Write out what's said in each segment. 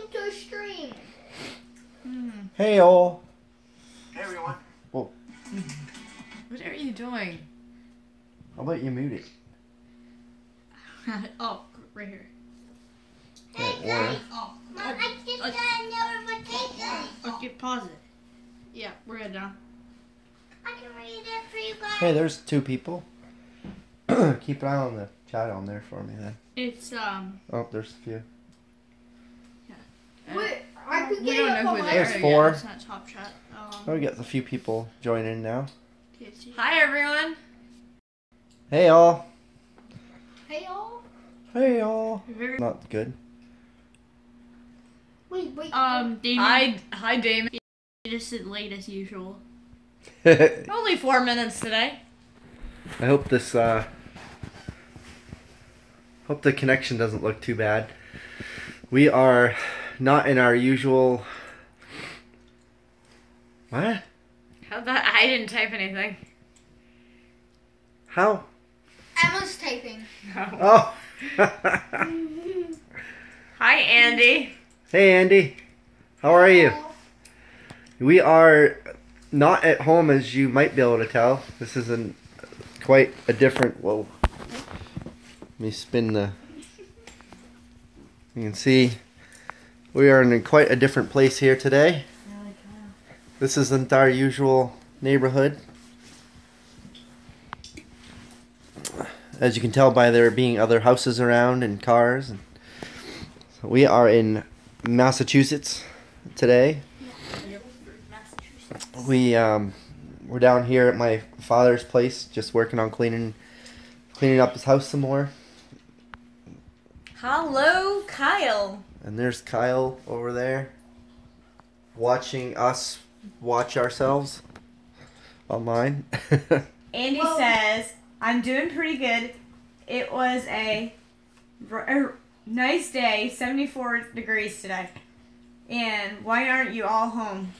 welcome to a stream. Hey all. Hey everyone. Whoa. What are you doing? How about you mute it? Oh, right here. Hey guys. Mom, I just got a notification. Okay, pause it. Yeah, we're good now. I can read it for you guys. Hey, there's 2 people. Keep an eye on the chat on there for me then. It's Oh, there's a few. Wait, I could we get don't it know on who my they are. There's yet. 4. It's not top chat. Oh, we got a few people joining now. Hi everyone. Hey all. Hey y'all. Hey all. Very Not good. Wait. Damon. Hi Damon. You just sit late as usual. I Only 4 minutes today. hope this hope the connection doesn't look too bad. We are not in our usual. What? How'd that? I didn't type anything. How? Emma's typing. Oh. Hi Andy. Hey Andy. How are you? We are not at home, as you might be able to tell. This is quite a different. Whoa. Let me spin the. You can see we are in quite a different place here today. This isn't our usual neighborhood. As you can tell by there being other houses around and cars. So we are in Massachusetts today. We're down here at my father's place, just working on cleaning up his house some more. Hello, Kyle. And there's Kyle over there, watching us watch ourselves online. Andy says, I'm doing pretty good. It was a nice day, 74 degrees today. And why aren't you all home?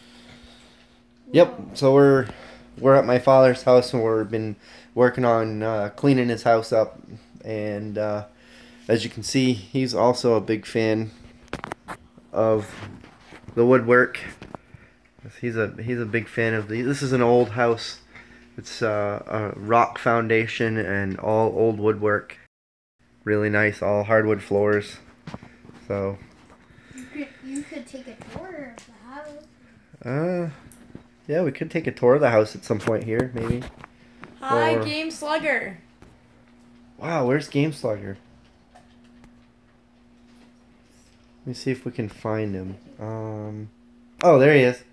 Yep. So we're at my father's house, and we've been working on cleaning his house up. And as you can see, he's also a big fan of the woodwork. He's a big fan of this is an old house. It's a rock foundation and all old woodwork. Really nice, all hardwood floors. So. You could take a tour of the house. Yeah, we could take a tour of the house at some point here, maybe. Hi, Or- Game Slugger. Wow, where's Game Slugger? Let me see if we can find him. Oh, there he is.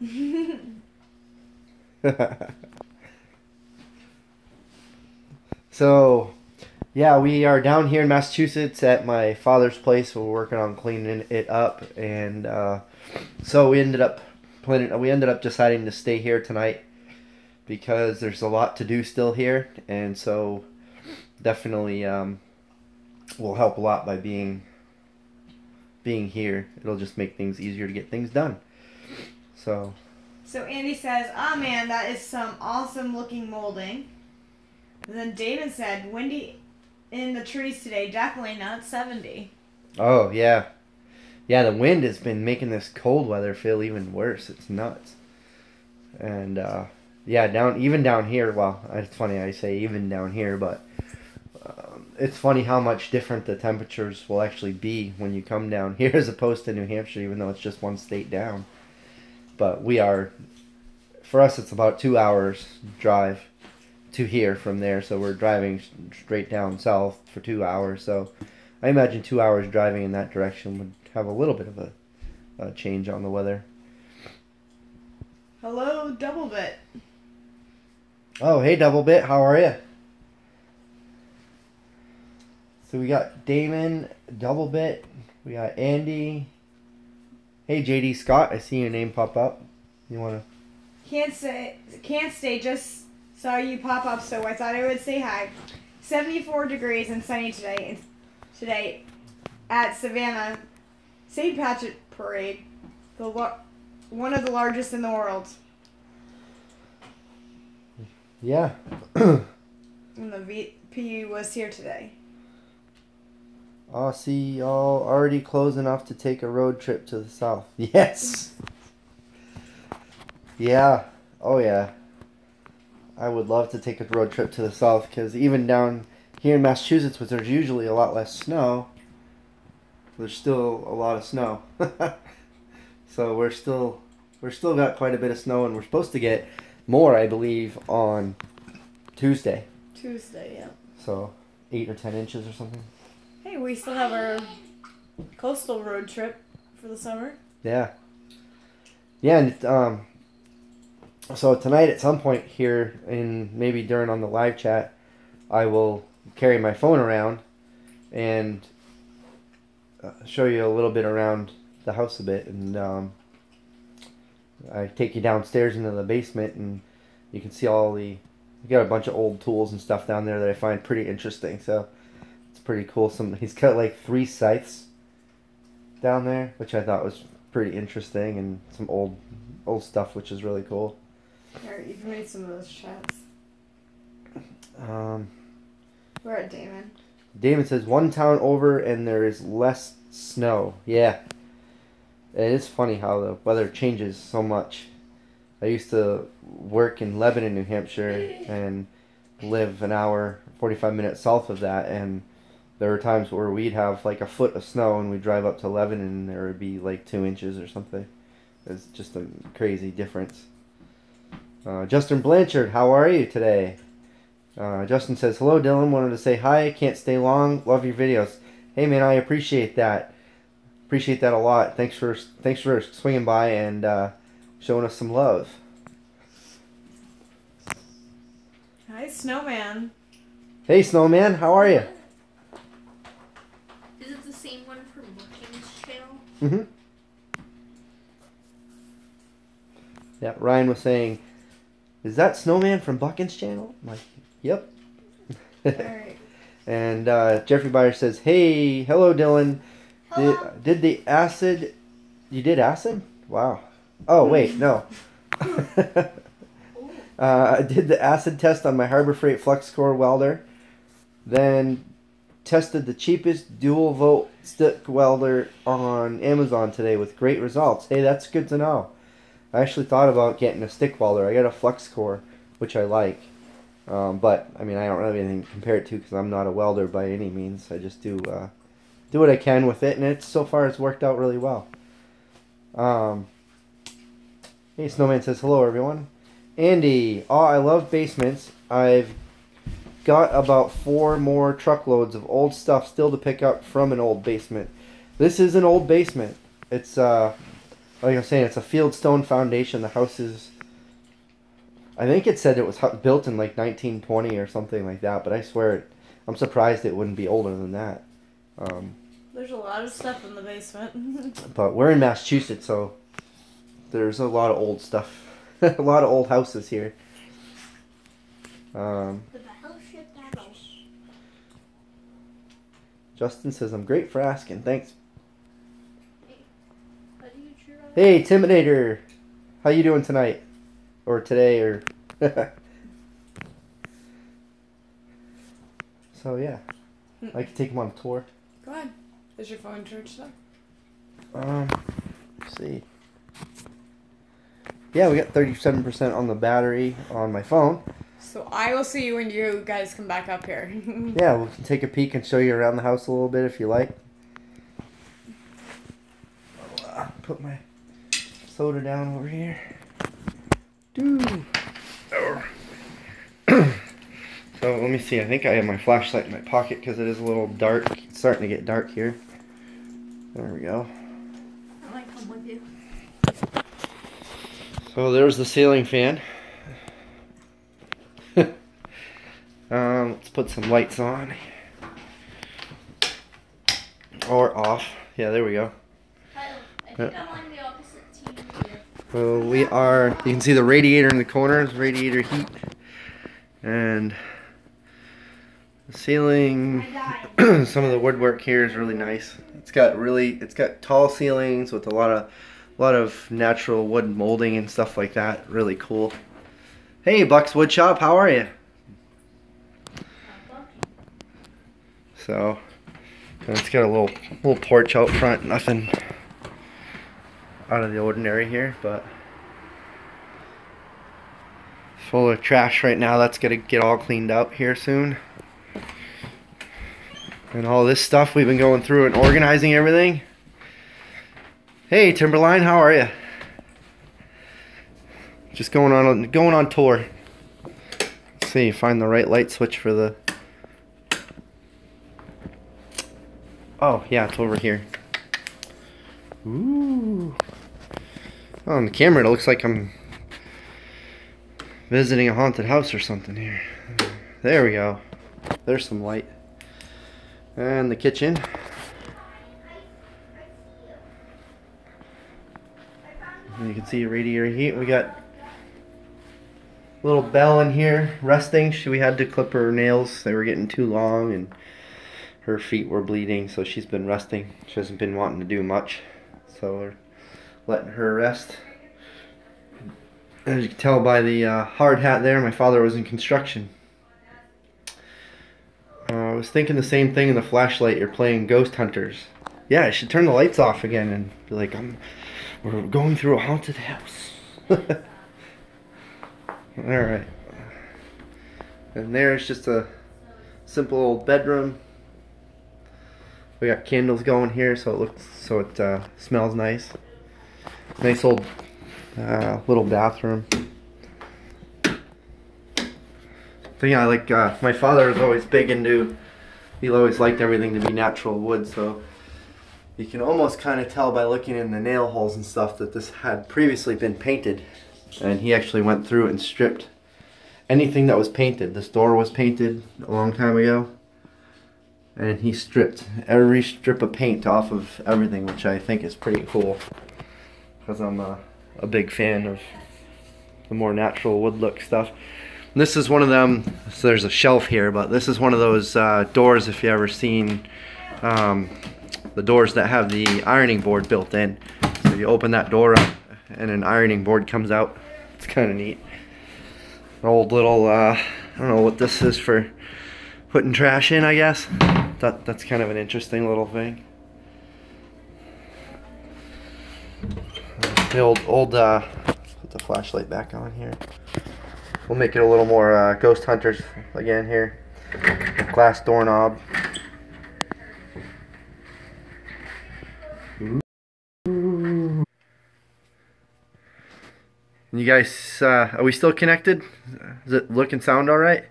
So, yeah, we are down here in Massachusetts at my father's place. We're working on cleaning it up, and so we ended up deciding to stay here tonight because there's a lot to do still here, and so definitely will help a lot by being here. It'll just make things easier to get things done. So Andy says, oh man, that is some awesome looking molding. And then David said, windy in the trees today, definitely not 70. oh yeah, the wind has been making this cold weather feel even worse. It's nuts. And yeah, even down here. Well, it's funny I say even down here, but it's funny how much different the temperatures will actually be when you come down here as opposed to New Hampshire, even though it's just one state down. But for us, it's about 2 hours drive to here from there, so we're driving straight down south for 2 hours. So I imagine 2 hours driving in that direction would have a little bit of a change on the weather. Hello, Double Bit. Oh, hey, Double Bit, how are you? So we got Damon, Double Bit, we got Andy. Hey, JD Scott, I see your name pop up. You wanna? Can't stay, just saw you pop up, so I thought I would say hi. 74 degrees and sunny today at Savannah St. Patrick Parade, one of the largest in the world. Yeah. And the VP was here today. Aussie, y'all already close enough to take a road trip to the south. Yes. Yeah. Oh yeah. I would love to take a road trip to the south because even down here in Massachusetts, which there's usually a lot less snow, there's still a lot of snow. So we're still got quite a bit of snow, and we're supposed to get more, I believe, on Tuesday. Tuesday, yeah. So 8 or 10 inches or something. Hey, we still have our coastal road trip for the summer. Yeah. Yeah, and so tonight at some point here, in maybe during on the live chat, I will carry my phone around and show you a little bit around the house a bit, and I take you downstairs into the basement, and you can see we got a bunch of old tools and stuff down there that I find pretty interesting. So it's pretty cool. He's got like 3 scythes down there, which I thought was pretty interesting, and some old stuff, which is really cool. Alright, you've made some of those chats. We're at Damon. Damon says 1 town over and there is less snow. Yeah. It is funny how the weather changes so much. I used to work in Lebanon, New Hampshire, and live an hour, 45 minutes south of that, and there were times where we'd have like a foot of snow and we'd drive up to Lebanon and there would be like 2 inches or something. It's just a crazy difference. Justin Blanchard, how are you today? Justin says, hello Dylan, wanted to say hi, can't stay long, love your videos. Hey man, I appreciate that. Appreciate that a lot. Thanks for swinging by and showing us some love. Hi, Snowman. Hey Snowman, how are you? Is it the same one from Woodworking's channel? Mm-hmm. Yeah, Ryan was saying, is that Snowman from Buckin's channel? I'm like, yep. Alright. And Jeffrey Byer says, hey, hello Dylan. Hello. Did the acid... You did acid? Wow. Oh, wait, no. I did the acid test on my Harbor Freight flux core welder. Then tested the cheapest dual volt stick welder on Amazon today with great results. Hey, that's good to know. I actually thought about getting a stick welder. I got a flux core, which I like. But, I mean, I don't really have anything to compare it to because I'm not a welder by any means. I just do what I can with it, and so far it's worked out really well. Hey, Snowman says, hello, everyone. Andy, I love basements. I've got about 4 more truckloads of old stuff still to pick up from an old basement. This is an old basement. It's, like I was saying, it's a fieldstone foundation. The house is, I think it said it was built in like 1920 or something like that, but I swear I'm surprised it wouldn't be older than that. There's a lot of stuff in the basement. But we're in Massachusetts, so there's a lot of old stuff. A lot of old houses here. Justin says, I'm great for asking. Thanks. Hey, Intimidator. How you doing tonight? Or today, or... So, yeah. I can take him on a tour. Go ahead. Is your phone charged up? Let's see. Yeah, we got 37% on the battery on my phone. So I will see you when you guys come back up here. Yeah, we can take a peek and show you around the house a little bit if you like. Put my soda down over here. So let me see. I think I have my flashlight in my pocket because it is a little dark. It's starting to get dark here. There we go. I might come with you. So there's the ceiling fan. Let's put some lights on. Or off. Yeah, there we go. I think I'm on the opposite team here. So we are, you can see the radiator in the corners, radiator heat. And the ceiling, some of the woodwork here is really nice. It's got tall ceilings with a lot of natural wood molding and stuff like that. Really cool. Hey, Buck's Wood Shop, how are you? So, And it's got a little porch out front, nothing out of the ordinary here, but full of trash right now. That's gonna get all cleaned out here soon. And all this stuff we've been going through and organizing everything. Hey Timberline, how are you? Just going on tour. Let's see, find the right light switch for the. Oh yeah, it's over here. Ooh. Oh, on the camera it looks like I'm visiting a haunted house or something here. There we go. There's some light. And the kitchen. And you can see radiator heat. We got a little Belle in here resting. We had to clip her nails. They were getting too long and her feet were bleeding, so she's been resting. She hasn't been wanting to do much, so we're letting her rest. As you can tell by the hard hat there, my father was in construction. I was thinking the same thing in the flashlight. You're playing Ghost Hunters. Yeah, I should turn the lights off again and be like, we're going through a haunted house. Alright. And there's just a simple old bedroom. We got candles going here, so it smells nice. Nice old little bathroom. But yeah, like my father was always big into. He always liked everything to be natural wood, so you can almost kind of tell by looking in the nail holes and stuff that this had previously been painted. And he actually went through and stripped anything that was painted. This door was painted a long time ago. And he stripped every strip of paint off of everything, which I think is pretty cool. Because I'm a big fan of the more natural wood look stuff. And this is one of them, so there's a shelf here, but this is one of those doors, if you ever seen the doors that have the ironing board built in. So you open that door up and an ironing board comes out. It's kind of neat. An old little, I don't know what this is for putting trash in, I guess. That's kind of an interesting little thing. The old put the flashlight back on here. We'll make it a little more Ghost Hunters again here. Glass doorknob. Ooh. You guys, are we still connected? Does it look and sound alright?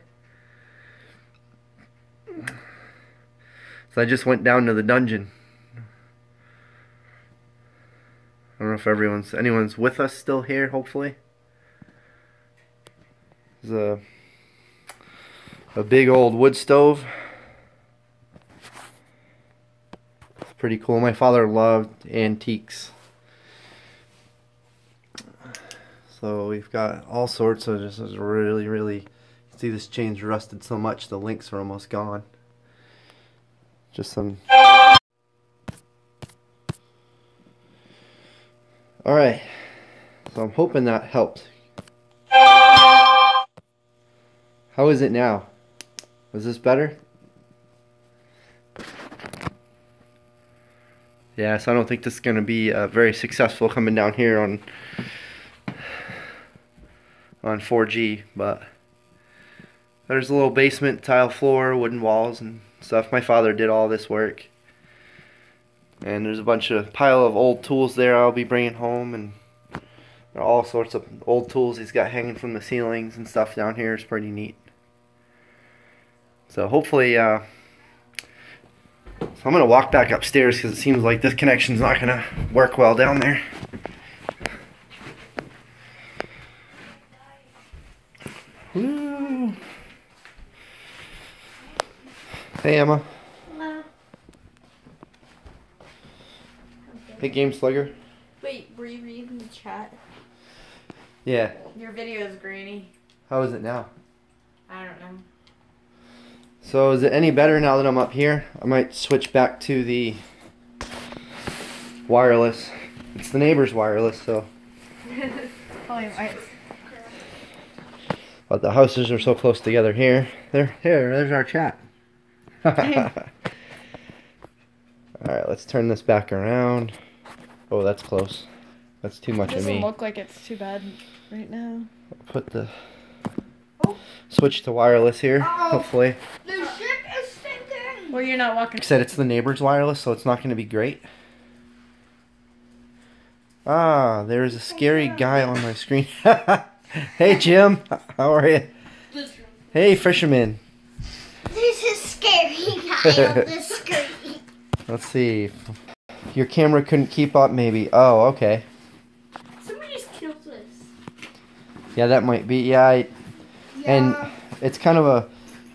So I just went down to the dungeon. I don't know if anyone's with us still here, hopefully. There's a big old wood stove. It's pretty cool. My father loved antiques. So we've got all sorts of, this is really, you can see this chain's rusted so much the links are almost gone. Just some. Alright, so I'm hoping that helped. How is it now? Was this better? Yeah, so I don't think this is going to be very successful coming down here on 4G, but there's a little basement, tile floor, wooden walls and stuff. My father did all this work. And there's a pile of old tools there I'll be bringing home, and there are all sorts of old tools he's got hanging from the ceilings and stuff down here. It's pretty neat. So hopefully, so I'm going to walk back upstairs because it seems like this connection's not going to work well down there. Woo. Hey Emma. Hello. Hey Game Slugger. Wait, were you reading the chat? Yeah. Your video is grainy. How is it now? I don't know. So is it any better now that I'm up here? I might switch back to the wireless. It's the neighbor's wireless, so. Probably might. But the houses are so close together here. There's our chat. Alright, let's turn this back around. Oh, that's close. That's too much It of doesn't me. look like it's too bad right now. Put the switch to wireless here, hopefully. The ship is sinking. Well, you're not walking. Like I said, it's the neighbor's wireless, so it's not going to be great. Ah, there's a scary guy on my screen. Hey, Jim. How are you? Hey, fisherman. There's a scary guy on the screen. Let's see. Your camera couldn't keep up, maybe. Oh, okay. Somebody just killed this. Yeah, that might be. Yeah, and it's kind of a.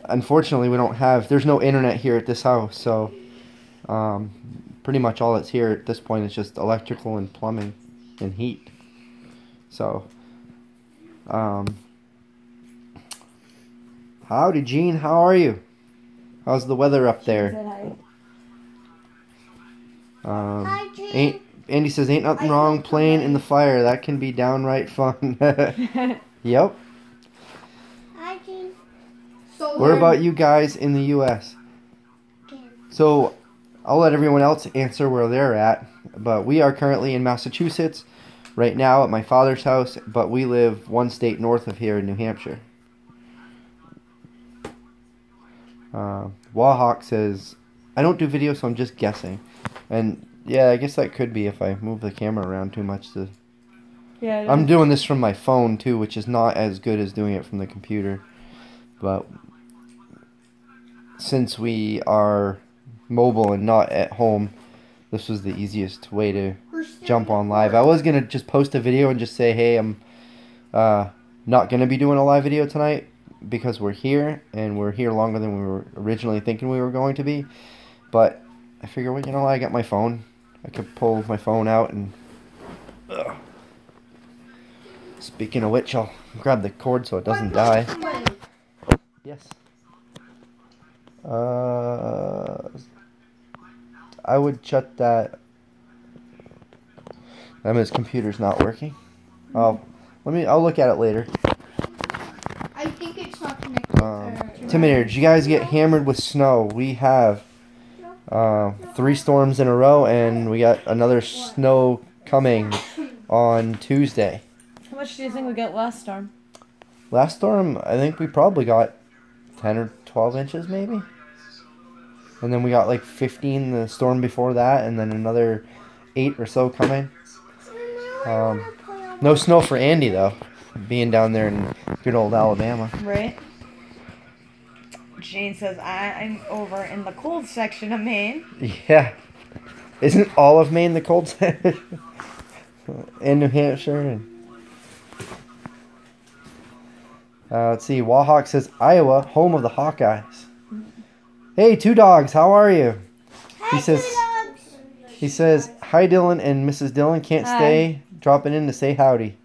Unfortunately, there's no internet here at this house, so pretty much all that's here at this point is just electrical and plumbing and heat. So, howdy, Gene. How are you? How's the weather up there? Hi, Gene. Andy says, ain't nothing wrong playing in the fire. That can be downright fun. Yep. Hi, Gene. Where about you guys in the U.S.? So, I'll let everyone else answer where they're at. But we are currently in Massachusetts right now at my father's house. But we live one state north of here in New Hampshire. Wahawk says, I don't do video, so I'm just guessing. And yeah, I guess that could be if I move the camera around too much. Yeah. I'm doing this from my phone too, which is not as good as doing it from the computer. But since we are mobile and not at home, this was the easiest way to jump on live. I was going to just post a video and just say, hey, I'm not going to be doing a live video tonight because we're here, and we're here longer than we were originally thinking we were going to be. But I figure, well, you know, I got my phone. I could pull my phone out and... Speaking of which, I'll grab the cord so it doesn't die. Yes. I would shut that. His computer's not working. I'll look at it later. I think it's not connected. Timidator, did you guys get hammered with snow? We have 3 storms in a row, and we got another snow coming on Tuesday. How much do you think we got last storm? Last storm, I think we probably got 10 or 12 inches maybe. And then we got like 15 the storm before that, and then another 8 or so coming. No snow for Andy though, being down there in good old Alabama. Right. Jane says, I'm over in the cold section of Maine. Yeah. Isn't all of Maine the cold section? In New Hampshire. And let's see. Wahawk says, Iowa, home of the Hawkeyes. Hey, 2 dogs. How are you? Hi, He says, hi, Dillon and Mrs. Dillon. Can't stay. Dropping in to say howdy.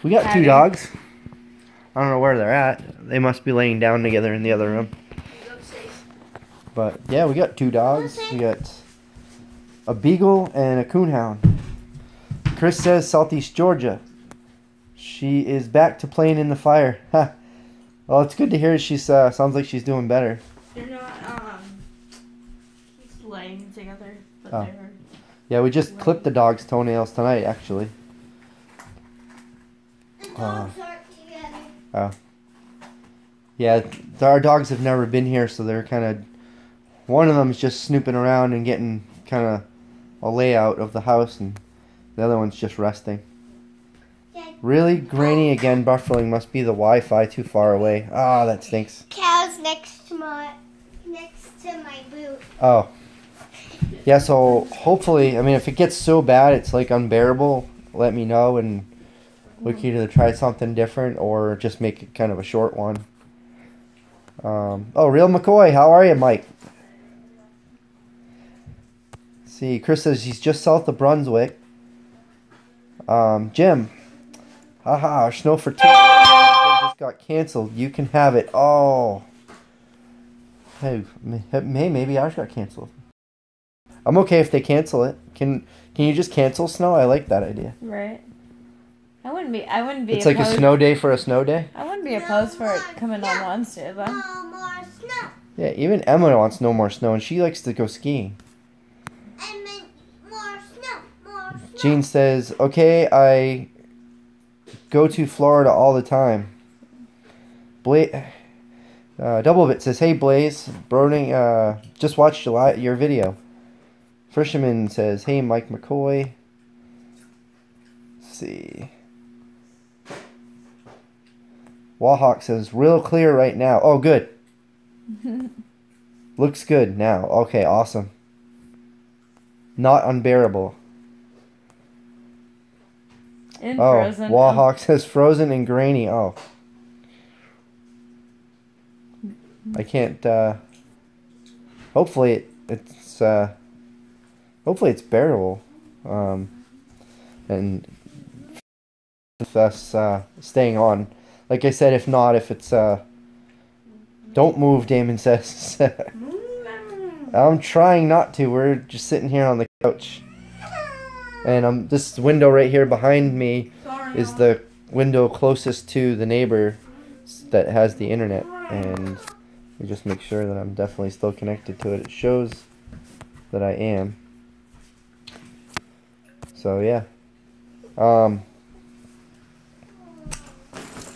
We got 2 dogs. I don't know where they're at. They must be laying down together in the other room. But yeah, we got 2 dogs. We got a beagle and a coonhound. Chris says Southeast Georgia. She is back to playing in the fire. Well, it's good to hear. She's sounds like she's doing better. They're not he's laying together, but they're... Yeah, we just clipped the dog's toenails tonight, actually. The dogs aren't together. Oh. Yeah, our dogs have never been here, so they're kind of... One of them is just snooping around and getting kind of a layout of the house, and the other one's just resting. Really grainy again. Buffering must be the Wi-Fi too far away. Ah, that stinks. Cow's next to my boot. Oh. Yeah, so hopefully, I mean, if it gets so bad it's like unbearable, let me know, and we can either try something different or just make it kind of a short one. Oh, Real McCoy, how are you, Mike? Let's see, Chris says he's just south of Brunswick. Jim. Haha, snow for 2 days. They just got canceled. You can have it. Oh. Hey, maybe ours got canceled. I'm okay if they cancel it. Can you just cancel snow? I like that idea. Right. I wouldn't be It's like a snow day for a snow day? I wouldn't be opposed for it coming on Wednesday, though. No more snow. Yeah, even Emma wants no more snow, and she likes to go skiing. Gene says, okay, I go to Florida all the time. Double Bit says, hey Blaze, Broning, just watched your video. Fisherman says, hey Mike McCoy. Let's see. Wallhawk says, real clear right now. Oh, good. Looks good now. Okay, awesome. Not unbearable. And Oh, frozen. Wallhawk says frozen and grainy. Oh. I can't, hopefully it's bearable. And with us, staying on. Like I said, if not, if it's, don't move, Damon says. I'm trying not to. We're just sitting here on the couch. And this window right here behind me is the window closest to the neighbor that has the internet. And we just make sure that I'm definitely still connected to it. It shows that I am. So yeah.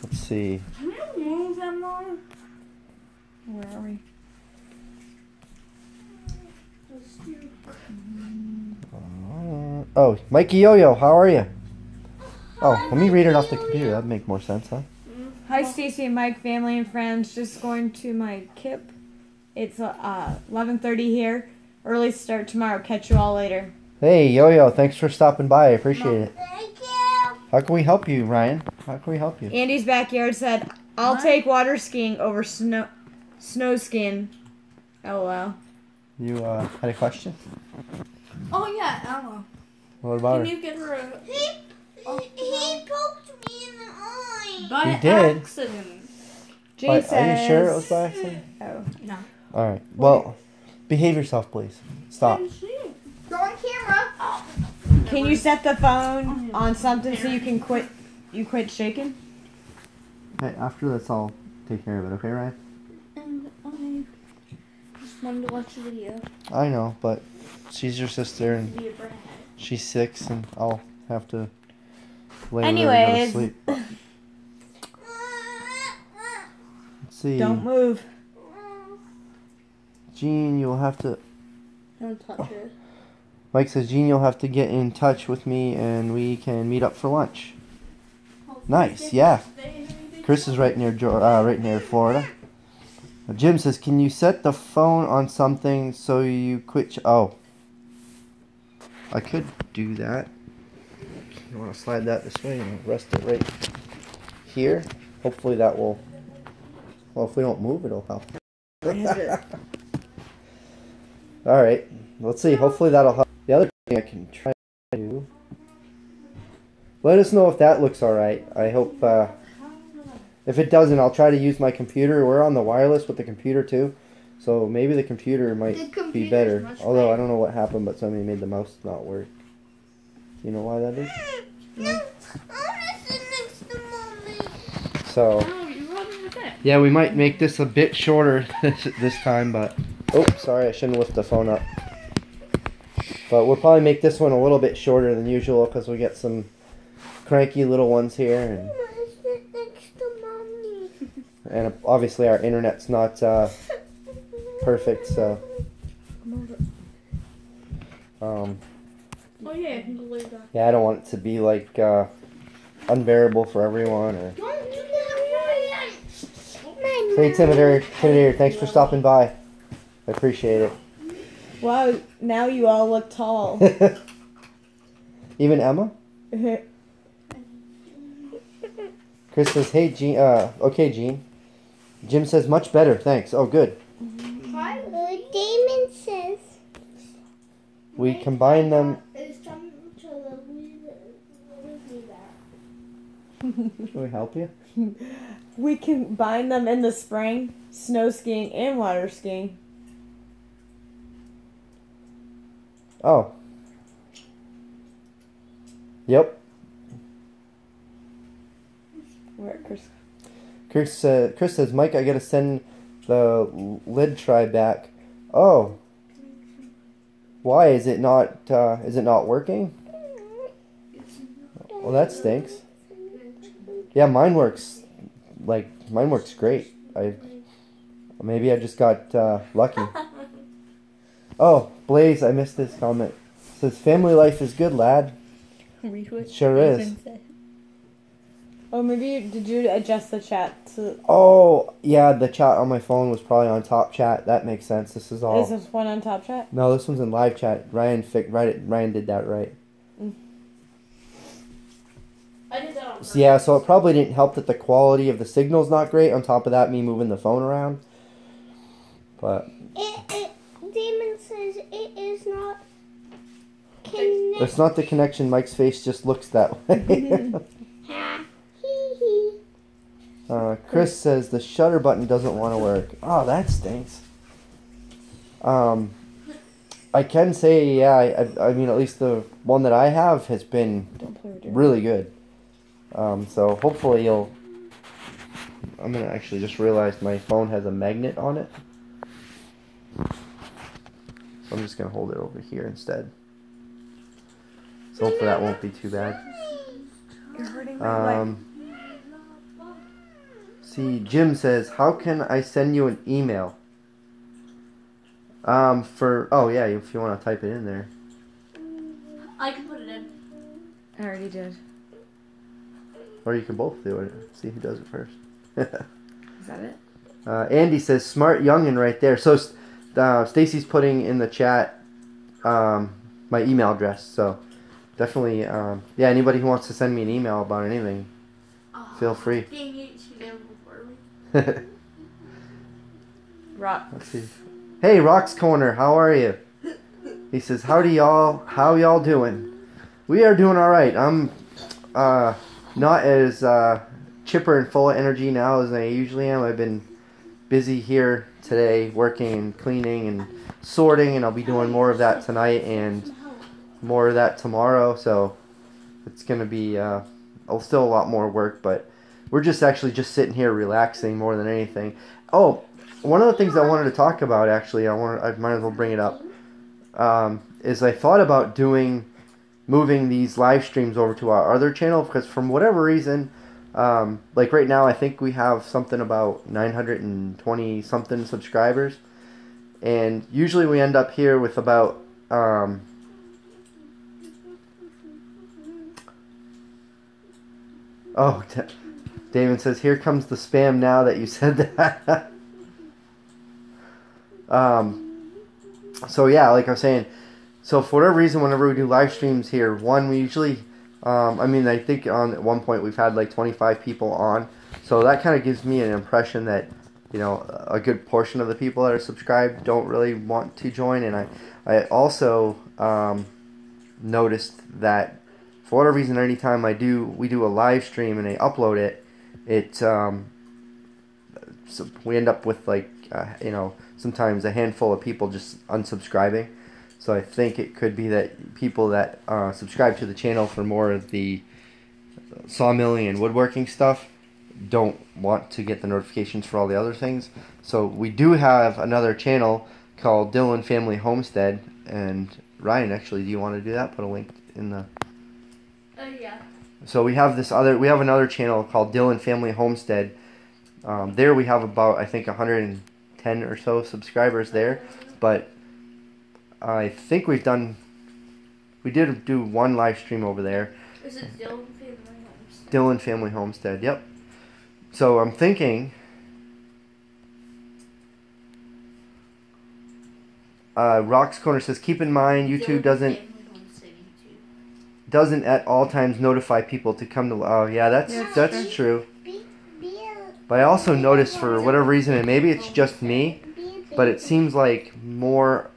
Let's see. Can you move them more? Where are we? Oh, Mikey Yo-Yo, how are you? Oh, let me read it off the computer. That'd make more sense, huh? Hi, Stacy and Mike, family and friends. Just going to my KIP. It's 11:30 here. Early start tomorrow. Catch you all later. Hey, Yo-Yo, thanks for stopping by. I appreciate it. Thank you. How can we help you, Ryan? How can we help you? Andy's backyard said, "I'll take water skiing over snow skiing." LOL. You had a question? Oh yeah, Emma. What about Can her? you get her a He poked me in the eye. by You did? accident? Jane Are says, you sure it was by accident? Oh. No. Alright, well, behave yourself, please. Stop. Go on camera. Can you set the phone on something so you can quit? You quit shaking. Hey, after this, I'll take care of it, okay, Ryan? And I just wanted to watch the video. I know, but she's your sister and Be a brat. she's 6 and I'll have to lay her to Anyways. sleep. Let's see. Don't move. Gene, you'll have to... Don't touch it. Mike says, Gene, you'll have to get in touch with me and we can meet up for lunch. Nice, yeah. Chris is right near Florida. Jim says, can you set the phone on something so you quit... Oh. I could do that. You want to slide that this way and rest it right here. Hopefully that will... Well, if we don't move, it'll help. Alright. Let's see. Hopefully that'll help. The other thing I can try to do... Let us know if that looks alright. I hope... if it doesn't, I'll try to use my computer. We're on the wireless with the computer too. So maybe the computer might be better. Although I don't know what happened, but somebody made the mouse not work. Do you know why that is? No, I want to sit next to mommy. So, Oh, you're rubbing your foot. yeah, we might make this a bit shorter this time, but... Oh, sorry, I shouldn't lift the phone up. But we'll probably make this one a little bit shorter than usual because we get some cranky little ones here. And I want to sit next to mommy. And obviously our internet's not perfect, so Oh yeah, I can believe that. yeah, I don't want it to be like unbearable for everyone. Or Don't do that, Ryan. hey, Timidator, thanks for stopping by. I appreciate it. Wow, now you all look tall. Even Emma? Chris says, hey, Gene. Okay, Gene. Jim says, much better, thanks. Oh, good. Damon says. We combine them. It's time to leave that. Can we help you? We combine them in the spring, snow skiing and water skiing. Oh. Yep. Where, Chris? Chris says, Mike, I gotta send the lid try back. Oh. Why is it not working? Well, that stinks. Yeah, mine works. Mine works great. Maybe I just got lucky. Oh, Blaze, I missed this comment. It says family life is good, lad. Read what Sure is. said. Oh, maybe did you adjust the chat to? Oh, yeah, the chat on my phone was probably on top chat. That makes sense. This is all. Is this one on top chat? No, this one's in live chat. Ryan did that right. I did that on purpose. Yeah, so it probably didn't help that the quality of the signal's not great. On top of that, me moving the phone around. But Damon says it is not it's not the connection. Mike's face just looks that way. Chris says the shutter button doesn't want to work. Oh, that stinks. I can say, yeah, I mean, at least the one that I have has been really good. So hopefully you'll... I'm going to actually just realize my phone has a magnet on it. So I'm just going to hold it over here instead. So hopefully that won't be too bad. You're hurting my leg. See, Jim says, how can I send you an email? Oh yeah, if you want to type it in there. I can put it in. I already did. Or you can both do it. See who does it first. Is that it? Andy says, smart youngin' right there. So Stacy's putting in the chat my email address. So definitely, yeah, anybody who wants to send me an email about anything, feel free. Dang it, she's available for me. Rock. Let's see. Hey, Rock's Corner, how are you? He says, how y'all doing? We are doing all right. I'm not as chipper and full of energy now as I usually am. I've been busy here today working and cleaning and sorting, and I'll be doing more of that tonight and more of that tomorrow. So it's going to be still a lot more work, but we're just sitting here relaxing more than anything. Oh, one of the things I wanted to talk about, actually, I might as well bring it up, is I thought about moving these live streams over to our other channel, because from whatever reason, like right now, I think we have something about 920 something subscribers, and usually we end up here with about David says, here comes the spam now that you said that. So yeah, like I was saying, so for whatever reason, whenever we do live streams here, we usually, I think at one point we've had like 25 people on, so that kind of gives me an impression that, a good portion of the people that are subscribed don't really want to join, and I also noticed that for whatever reason, anytime we do a live stream and I upload it, so we end up with like, sometimes a handful of people just unsubscribing. So I think it could be that people that subscribe to the channel for more of the sawmilling and woodworking stuff don't want to get the notifications for all the other things. So we do have another channel called Dillon Family Homestead, and Ryan, actually, do you want to do that? Put a link in the... Yeah. So we have another channel called Dillon Family Homestead. There we have about, I think, 110 or so subscribers there, but I think we did do one live stream over there. Is it Dillon Family Homestead? Dillon Family Homestead, yep. So I'm thinking, Rock's Corner says, keep in mind YouTube doesn't at all times notify people to come to... Oh yeah, that's true. But I also noticed, for whatever reason, and maybe it's just me, but it seems like more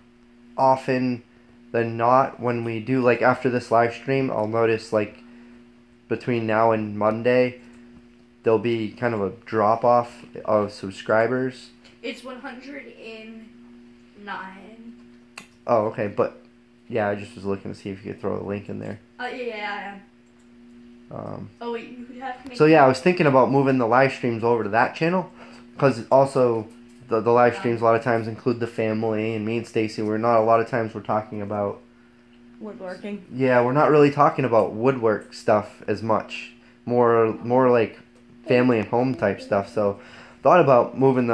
often than not when we do, like after this live stream, I'll notice like between now and Monday there'll be kind of a drop off of subscribers. It's 109. Oh, okay, but yeah, I just was looking to see if you could throw a link in there. Yeah, I am. Oh wait, you could have to make... So yeah, I was thinking about moving the live streams over to that channel, because also the live streams a lot of times include the family and me and Stacy. A lot of times we're talking about woodworking. Yeah, we're not really talking about woodwork stuff as much. More like family and home type stuff. So thought about moving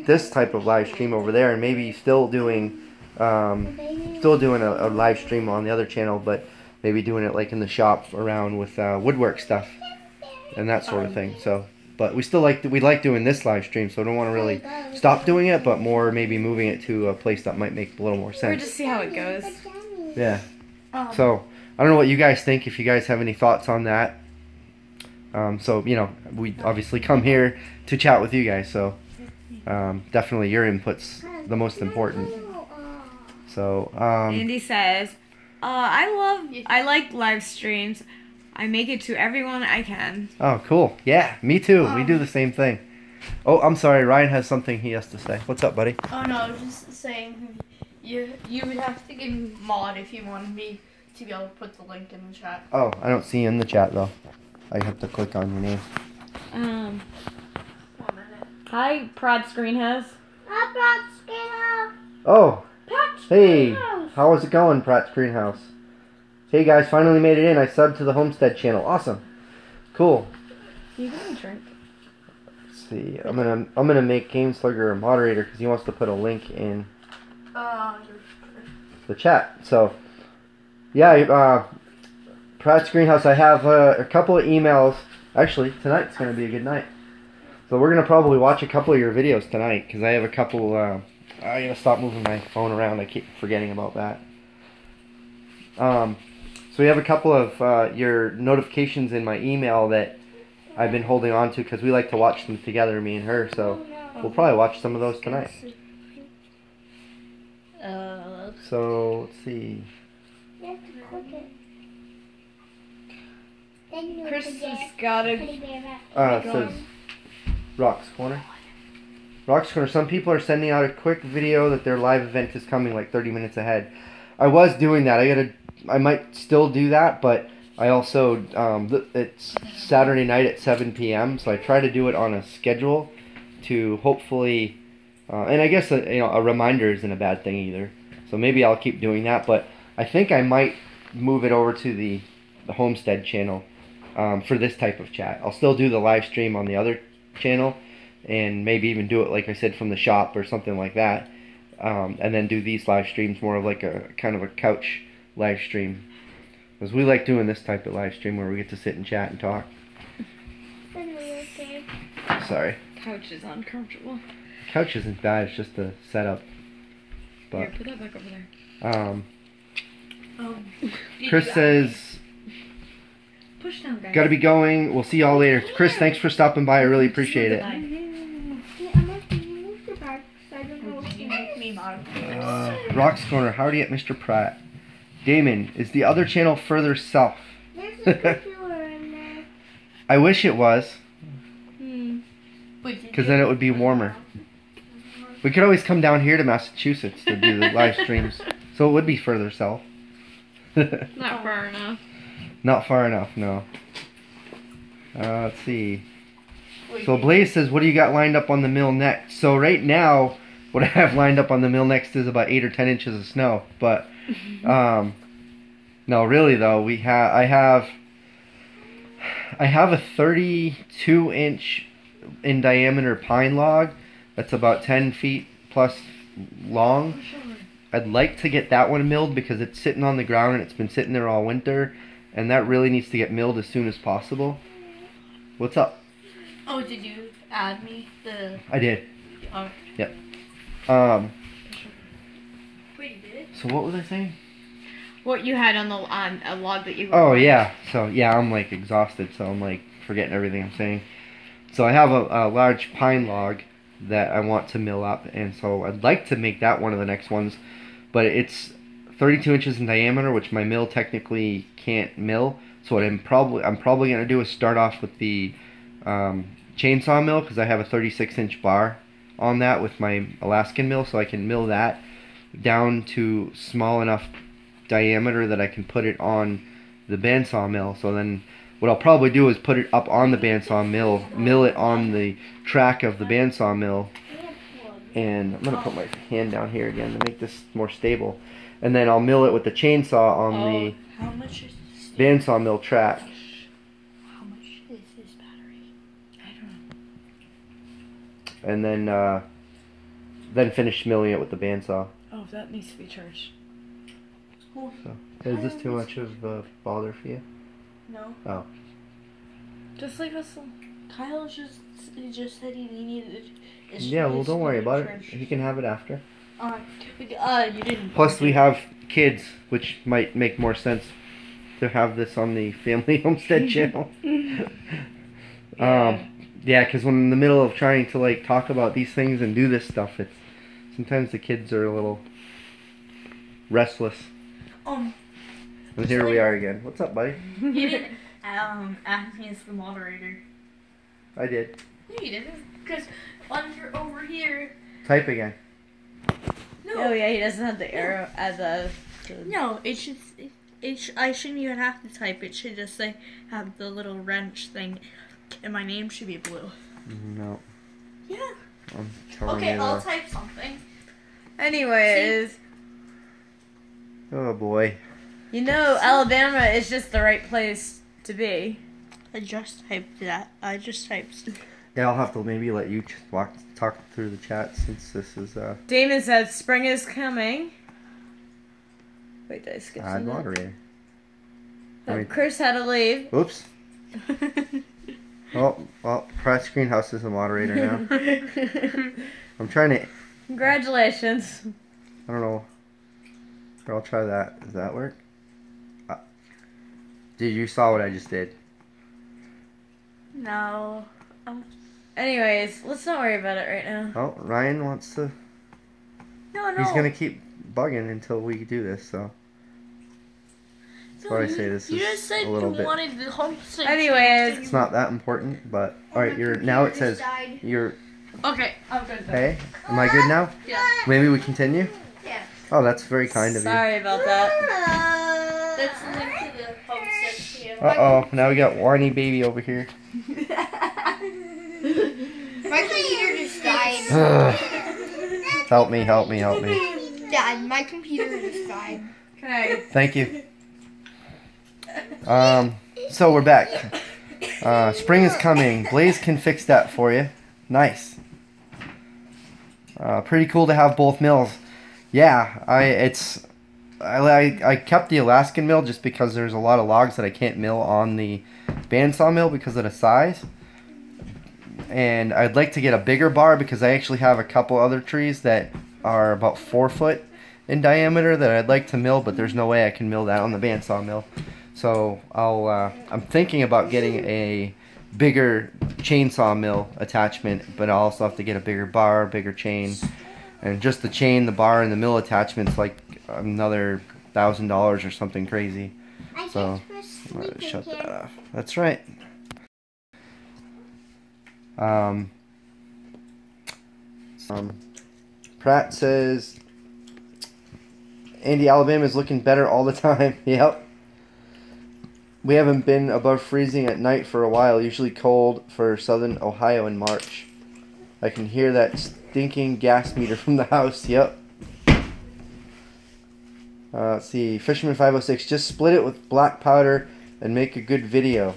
this type of live stream over there, and maybe still doing a live stream on the other channel, but maybe doing it like in the shop around with woodwork stuff and that sort of thing. So, but we like doing this live stream, so I don't want to really stop doing it, but more maybe moving it to a place that might make a little more Or sense. just see how it goes. Yeah. So I don't know what you guys think. If you guys have any thoughts on that. So we obviously come here to chat with you guys. So definitely your input's the most important. So Andy says, I like live streams. I make it to everyone I can. Oh, cool. Yeah, me too. We do the same thing. Oh, I'm sorry. Ryan has something he has to say. What's up, buddy? Oh no, I was just saying you would have to give me mod if you wanted me to be able to put the link in the chat. Oh, I don't see you in the chat though. I have to click on your name. 1 minute. Hi, Prod's Greenhouse. Oh, hey. How is it going, Pratt's Greenhouse? Hey guys, finally made it in. I subbed to the Homestead channel. Awesome. Cool. You can drink. Let's see. I'm gonna make Game Slugger a moderator because he wants to put a link in the chat. So yeah, Pratt's Greenhouse. I have a couple of emails. Actually, tonight's gonna be a good night. So we're gonna probably watch a couple of your videos tonight because I have a couple. I gotta stop moving my phone around. I keep forgetting about that. So we have a couple of your notifications in my email that I've been holding on to because we like to watch them together, me and her. So we'll probably watch some of those tonight. So let's see. Chris has got a... It says Rock's Corner. Rock's Corner. Some people are sending out a quick video that their live event is coming like 30 minutes ahead. I was doing that. I might still do that, but I also it's Saturday night at 7 p.m. So I try to do it on a schedule to hopefully, and I guess a reminder isn't a bad thing either. So maybe I'll keep doing that, but I think I might move it over to the Homestead channel for this type of chat. I'll still do the live stream on the other channel, and maybe even do it like I said from the shop or something like that, and then do these live streams more of like a kind of a couch live stream, because we like doing this type of live stream where we get to sit and chat and talk. Sorry. Couch is uncomfortable. Couch isn't bad. It's just the setup. But Here, put that back over there. Chris says, Push down, guys. gotta be going. We'll see y'all later. Chris, thanks for stopping by. I really appreciate it. Rock's Corner. Howdy at Mr. Pratt. Damon, is the other channel further south? I wish it was, because then it would be warmer. We could always come down here to Massachusetts to do the live streams, so it would be further south. Not far enough. Not far enough, no. Let's see. So Blaze says, what do you got lined up on the mill next? So right now, what I have lined up on the mill next is about 8 or 10 inches of snow. But no, really though, I have a 32-inch in diameter pine log that's about 10 feet plus long. I'd like to get that one milled because it's sitting on the ground and it's been sitting there all winter, and that really needs to get milled as soon as possible. What's up? Oh, did you add me the... I did. Oh. Yep. Wait, you did? So what was I saying? What you had on a log that you... Oh, yeah. So, yeah, I'm, like, exhausted, so I'm, like, forgetting everything I'm saying. So I have a large pine log that I want to mill up, and so I'd like to make that one of the next ones, but it's 32 inches in diameter, which my mill technically can't mill. So what I'm probably going to do is start off with the chainsaw mill, because I have a 36-inch bar on that with my Alaskan mill, so I can mill that down to small enough diameter that I can put it on the bandsaw mill. So then what I'll probably do is put it up on the bandsaw mill it on the track of the bandsaw mill, And I'm gonna put my hand down here again to make this more stable. And then I'll mill it with the chainsaw on the How much is this? bandsaw mill track. How much is this battery? I don't know. And then finish milling it with the bandsaw. Oh, that needs to be charged. Cool. So, is this too much of a bother for you? No. Oh. Just leave us alone. Kyle he just said he needed it. Yeah, well, don't worry about it. He can have it after. You didn't. Plus, we have kids, which might make more sense to have this on the family homestead channel. Yeah, because when in the middle of trying to like talk about these things and do this stuff, it's sometimes the kids are a little restless. And here we are again. What's up, buddy? You didn't ask me as the moderator. I did. No, you didn't. Because over here. Type again. No. Oh yeah, he doesn't have the arrow as the. No, it should. I shouldn't even have to type. It should just say have the little wrench thing, and my name should be blue. No. Yeah. I'm telling Okay, you I'll that. type something. Anyways, Oh boy. you know Alabama is just the right place to be. I just typed that. I just typed. Yeah, I'll have to maybe let you talk through the chat since this is Damon said spring is coming. Wait, did I skip odd something? moderator. Oh, I mean- Chris had to leave. Oops. Well, Pratt's Greenhouse is a moderator now. I'm trying to. Congratulations. I don't know. Here, I'll try that. Does that work? Did you saw what I just did? No. Anyways, let's not worry about it right now. Oh, Ryan wants to. No. He's gonna keep bugging until we do this. So that's why I say this You is just said a little you bit. wanted the homestead. Anyways. It's not that important, but all right. You're now. It says you're. Okay, I'm good. Hey, am I good now? Yeah. Maybe we continue. Yeah. Oh, that's very kind of you. Sorry about that. That's the link to the homestead channel. Uh-oh, now we got whiny baby over here. My computer just died. Help me. Dad, my computer just died. Okay. Thank you. So we're back. Spring is coming. Blaze can fix that for you. Nice. Pretty cool to have both mills. Yeah, I kept the Alaskan mill just because there's a lot of logs that I can't mill on the bandsaw mill because of the size. And I'd like to get a bigger bar because I actually have a couple other trees that are about 4 foot in diameter that I'd like to mill, but there's no way I can mill that on the bandsaw mill. So I'm thinking about getting a bigger chainsaw mill attachment, but I'll also have to get a bigger bar, bigger chain, and just the chain, the bar, and the mill attachment's like another $1,000 or something crazy. So I'm gonna shut that off. That's right. Pratt says Andy, Alabama is looking better all the time. Yep. We haven't been above freezing at night for a while, usually cold for southern Ohio in March. I can hear that stinking gas meter from the house. Yep. Let's see. Fisherman 506, just split it with black powder and make a good video.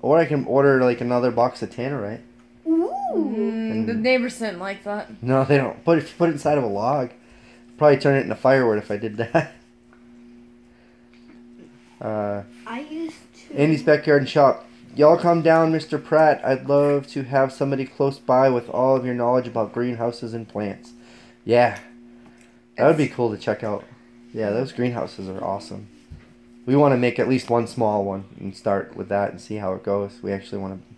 Or I can order like another box of tannerite. The neighbors didn't like that. No, they don't. Put it inside of a log. Probably turn it into firewood if I did that. I used to. Andy's Backyard and Shop. Y'all come down, Mr. Pratt. I'd love to have somebody close by with all of your knowledge about greenhouses and plants. Yeah. That would be cool to check out. Yeah, those greenhouses are awesome. We want to make at least one small one and start with that and see how it goes. We actually want to...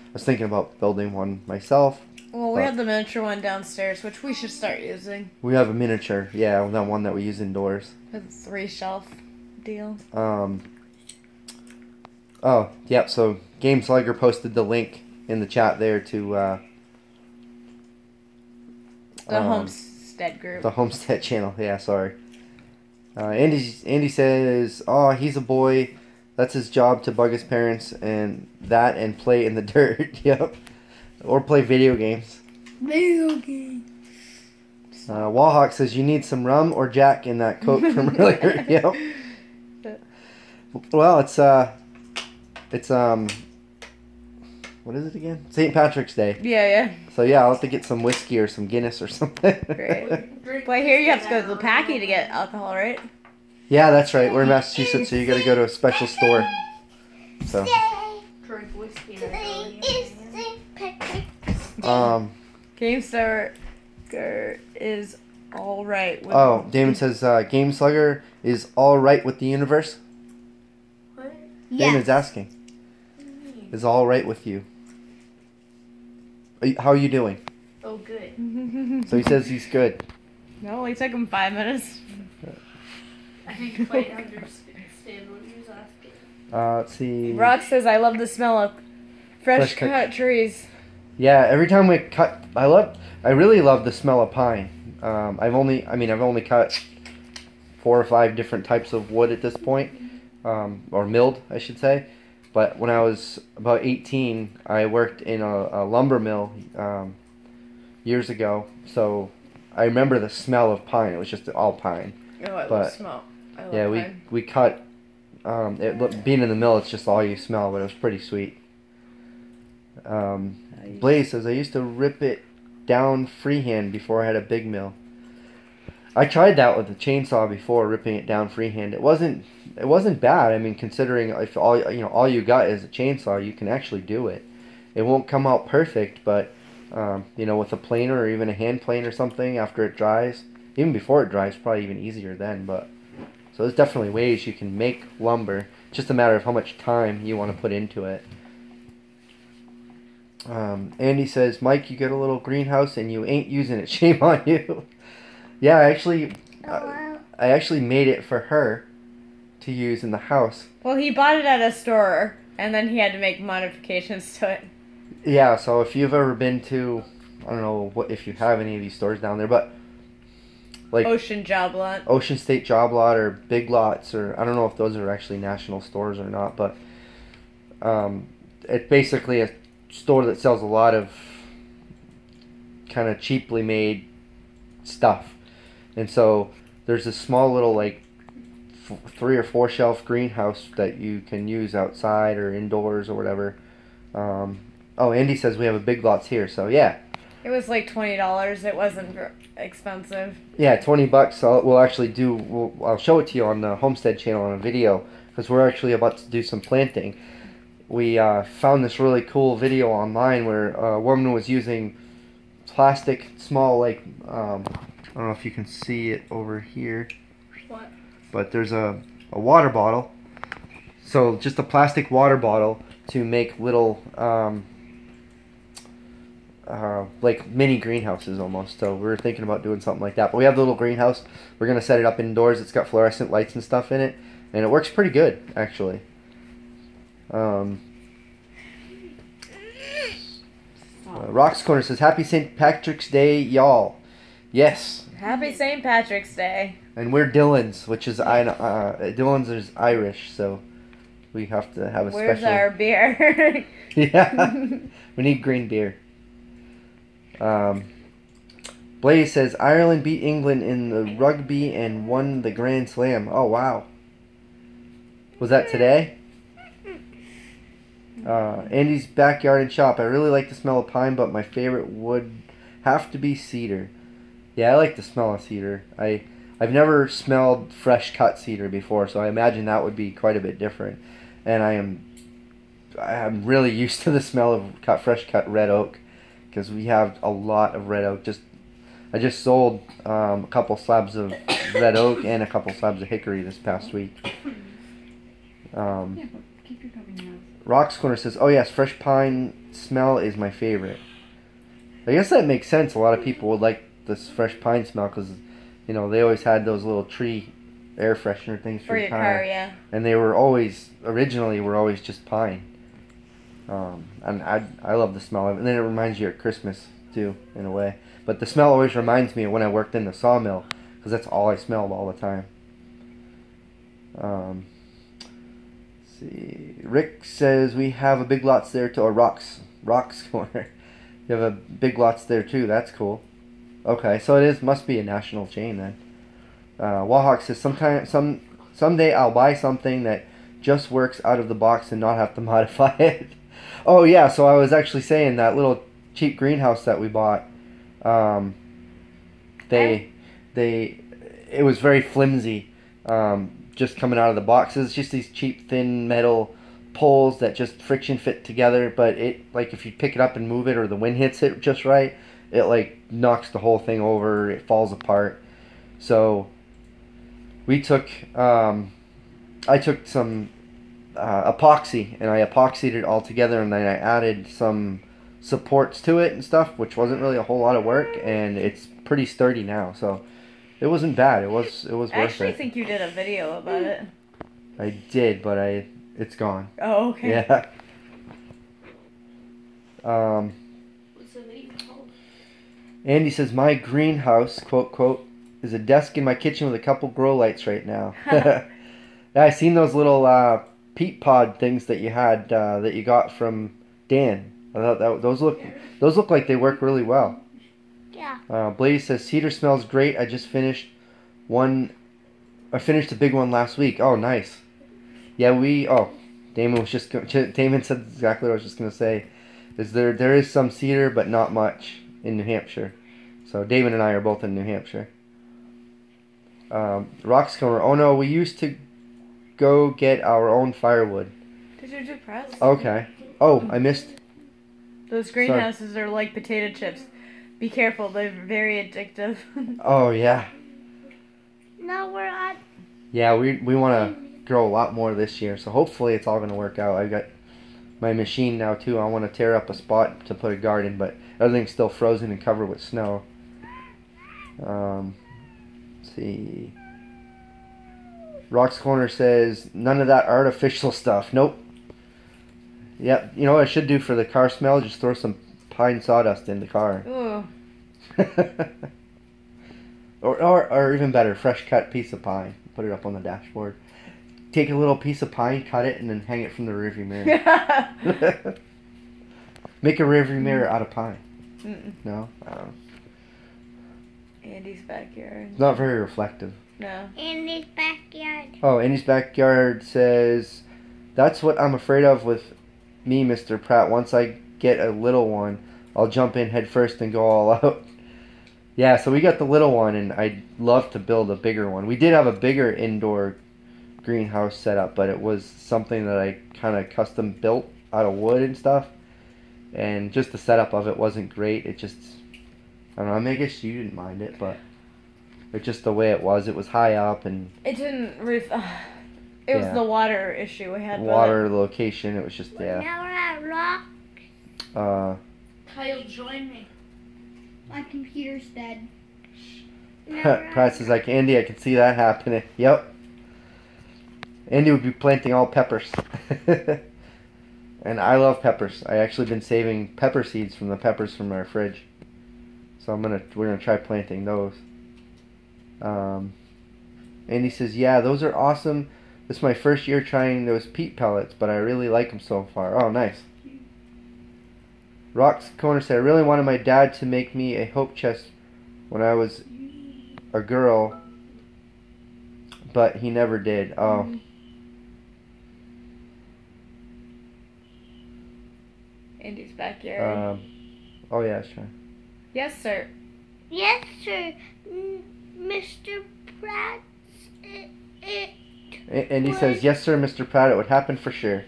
I was thinking about building one myself. Well, we have the miniature one downstairs, which we should start using. We have a miniature. Yeah, the one that we use indoors. With a 3-shelf deal. Oh, yep, so Game Slugger posted the link in the chat there to The Homestead group. the Homestead channel. Yeah, sorry. Andy says, "Oh, he's a boy. That's his job to bug his parents and play in the dirt." Yep. Or play video games. Video game. Wallhawk says you need some rum or Jack in that Coke from earlier. Yep. Well, it's what is it again? St. Patrick's Day. Yeah. So yeah, I'll have to get some whiskey or some Guinness or something. Great. But I hear you have to go to the Packy to get alcohol, right? Yeah, that's right. We're in Massachusetts, so you got to go to a special store. So. Drink whiskey. Today is St. Patrick's Day. Game Slugger is all right. With Damon says Game Slugger is all right with the universe. What? Damon's asking. Is all right with you? How are you doing? Oh, good. So he says he's good. No, only took him 5 minutes. I didn't quite understand what he was asking. Let's see. Rock says, I love the smell of fresh cut trees. Yeah, every time we cut, I really love the smell of pine. I've only cut 4 or 5 different types of wood at this point, or milled, I should say. But when I was about 18, I worked in a lumber mill years ago, so I remember the smell of pine. It was just all pine. Oh, I love smell. I love pine. we cut. Being in the mill, it's just all you smell, but it was pretty sweet. Blaze says I used to rip it down freehand before I had a big mill. I tried that with a chainsaw before, ripping it down freehand. It wasn't bad. I mean, considering if all you got is a chainsaw, you can actually do it. It won't come out perfect, but with a planer or even a hand plane or something after it dries, even before it dries, probably even easier then. But so there's definitely ways you can make lumber. It's just a matter of how much time you want to put into it. Andy says, Mike, you got a little greenhouse and you ain't using it. Shame on you. Yeah, I actually made it for her to use in the house. Well, he bought it at a store, and then he had to make modifications to it. Yeah, so if you've ever been to, I don't know if you have any of these stores down there, but like Ocean Job Lot, Ocean State Job Lot, or Big Lots, or I don't know if those are actually national stores or not, but it's basically a store that sells a lot of kind of cheaply made stuff. And so there's this small little 3 or 4 shelf greenhouse that you can use outside or indoors or whatever. Andy says we have a Big Lots here, so yeah. It was like $20. It wasn't expensive. Yeah, $20. I'll show it to you on the Homestead channel on a video, because we're actually about to do some planting. We found this really cool video online where a woman was using plastic, small, I don't know if you can see it over here. What? But there's a water bottle. So just a plastic water bottle to make little, mini greenhouses almost. So we're thinking about doing something like that. But we have the little greenhouse. We're going to set it up indoors. It's got fluorescent lights and stuff in it. And it works pretty good, actually. Rock's Corner says, Happy St. Patrick's Day, y'all. Yes. Happy St. Patrick's Day. And we're Dillons, which is Dillons is Irish, so we have to have a Where's special. our beer? Yeah, we need green beer. Blaze says Ireland beat England in the rugby and won the Grand Slam. Oh wow! Was that today? Andy's backyard and shop. I really like the smell of pine, but my favorite would have to be cedar. Yeah, I like the smell of cedar. I've never smelled fresh cut cedar before, so I imagine that would be quite a bit different. And I'm really used to the smell of fresh cut red oak, because we have a lot of red oak. I just sold a couple slabs of red oak and a couple slabs of hickory this past week. Rock's Corner says, oh yes, fresh pine smell is my favorite. I guess that makes sense. A lot of people would like this fresh pine smell because, they always had those little tree air freshener things for your car, yeah. And they were originally just pine. And I love the smell of it. And then it reminds you of Christmas too, in a way. But the smell always reminds me of when I worked in the sawmill, because that's all I smelled all the time. See, Rick says we have a Big Lots there to a Rock's Corner. You have a big lots there too. That's cool. Okay, so it must be a national chain then. Wahawk says someday I'll buy something that just works out of the box and not have to modify it. Oh yeah, so I was actually saying that little cheap greenhouse that we bought. It was very flimsy. Just coming out of the boxes, just these cheap thin metal poles that just friction fit together, but it, like, if you pick it up and move it or the wind hits it just right, it like knocks the whole thing over, it falls apart. So we took I took some epoxy and I epoxied it all together, and then I added some supports to it and stuff, which wasn't really a whole lot of work, and it's pretty sturdy now, so it wasn't bad. It was worth it. I actually think you did a video about it. I did, but it's gone. Oh, okay. Yeah. What's the video called? Andy says, my greenhouse, quote, quote, is a desk in my kitchen with a couple grow lights right now. Yeah, I seen those little peat pod things that you had, that you got from Dan. I thought those look like they work really well. Yeah. Blaze says, cedar smells great. I finished a big one last week. Oh, nice. Yeah, Damon said exactly what I was just going to say. There is some cedar, but not much in New Hampshire. So Damon and I are both in New Hampshire. Rock's Corner. Oh no, we used to go get our own firewood. Did you do press? Okay. Oh, I missed. Those greenhouses are like potato chips. Be careful, they're very addictive. Oh yeah. Now we're at. Yeah, we want to grow a lot more this year, so hopefully it's all going to work out. I've got my machine now too. I want to tear up a spot to put a garden, but everything's still frozen and covered with snow. Let's see. Rock's Corner says, none of that artificial stuff. Nope. Yep. You know what I should do for the car smell? Just throw some pine sawdust in the car. Ooh. or even better, fresh cut piece of pine. Put it up on the dashboard. Take a little piece of pine, cut it, and then hang it from the rearview mirror. Make a rearview mirror out of pine. No? Andy's backyard. It's not very reflective. No. Andy's backyard. Oh, Andy's backyard says, that's what I'm afraid of with me, Mr. Pratt. Once I get a little one, I'll jump in head first and go all out. Yeah, so we got the little one, and I'd love to build a bigger one. We did have a bigger indoor greenhouse set up, but it was something that I kind of custom built out of wood and stuff. And just the setup of it wasn't great. It just, I don't know, I guess you didn't mind it, but it's just the way it was. It was high up, and it didn't it was the water issue we had. Water, the location, it was just, yeah. Now we're at rock. Kyle, join me. My computer's dead. Price is like, Andy, I can see that happening. Yep. Andy would be planting all peppers. And I love peppers. I actually been saving pepper seeds from the peppers from our fridge. So we're gonna try planting those. Andy says, yeah, those are awesome. This is my first year trying those peat pellets, but I really like them so far. Oh, nice. Rock's Corner said, I really wanted my dad to make me a hope chest when I was a girl, but he never did. Oh. Andy's backyard. Oh yeah, sure. Yes, sir. Yes, sir. Mr. Pratt. Andy says, yes, sir, Mr. Pratt, it would happen for sure.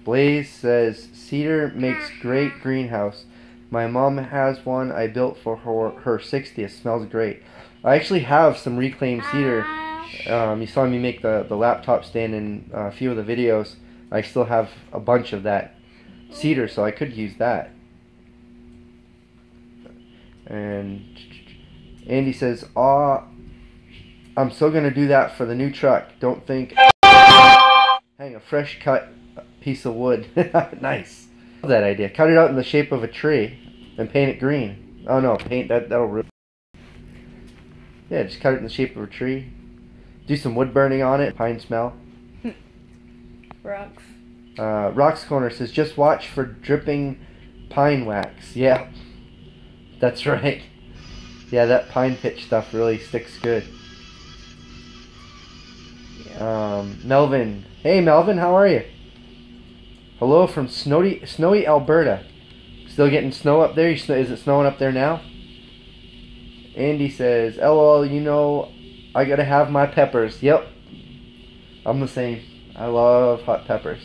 Blaze says, cedar makes great greenhouse. My mom has one I built for her 60th. Smells great. I actually have some reclaimed cedar. You saw me make the laptop stand in a few of the videos. I still have a bunch of that cedar, so I could use that. And Andy says, I'm still going to do that for the new truck. Don't think. Hang a fresh cut piece of wood. Nice. Love that idea. Cut it out in the shape of a tree and paint it green. Oh no, that'll ruin. Yeah, just cut it in the shape of a tree. Do some wood burning on it. Pine smell. Rocks. Rock's Corner says, just watch for dripping pine wax. Yeah, that's right. Yeah, that pine pitch stuff really sticks good. Melvin. Hey, Melvin, how are you? Hello from snowy Alberta. Still getting snow up there? Is it snowing up there now? Andy says, LOL, you know, I gotta have my peppers. Yep. I'm the same. I love hot peppers.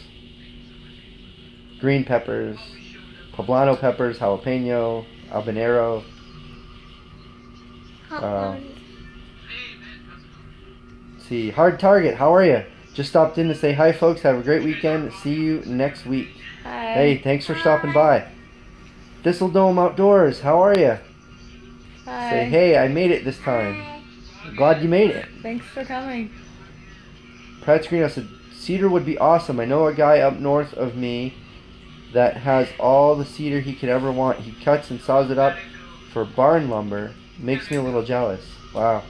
Green peppers, poblano peppers, jalapeno, habanero. See, Hard Target, how are you? Just stopped in to say hi, folks. Have a great weekend. See you next week. Hi. Hey, thanks for stopping by. Thistledome Outdoors, how are you? Hi. Say, hey, I made it this time. Glad you made it. Thanks for coming. Pratt's Greenhouse said, cedar would be awesome. I know a guy up north of me that has all the cedar he could ever want. He cuts and saws it up for barn lumber. Makes me a little jealous. Wow.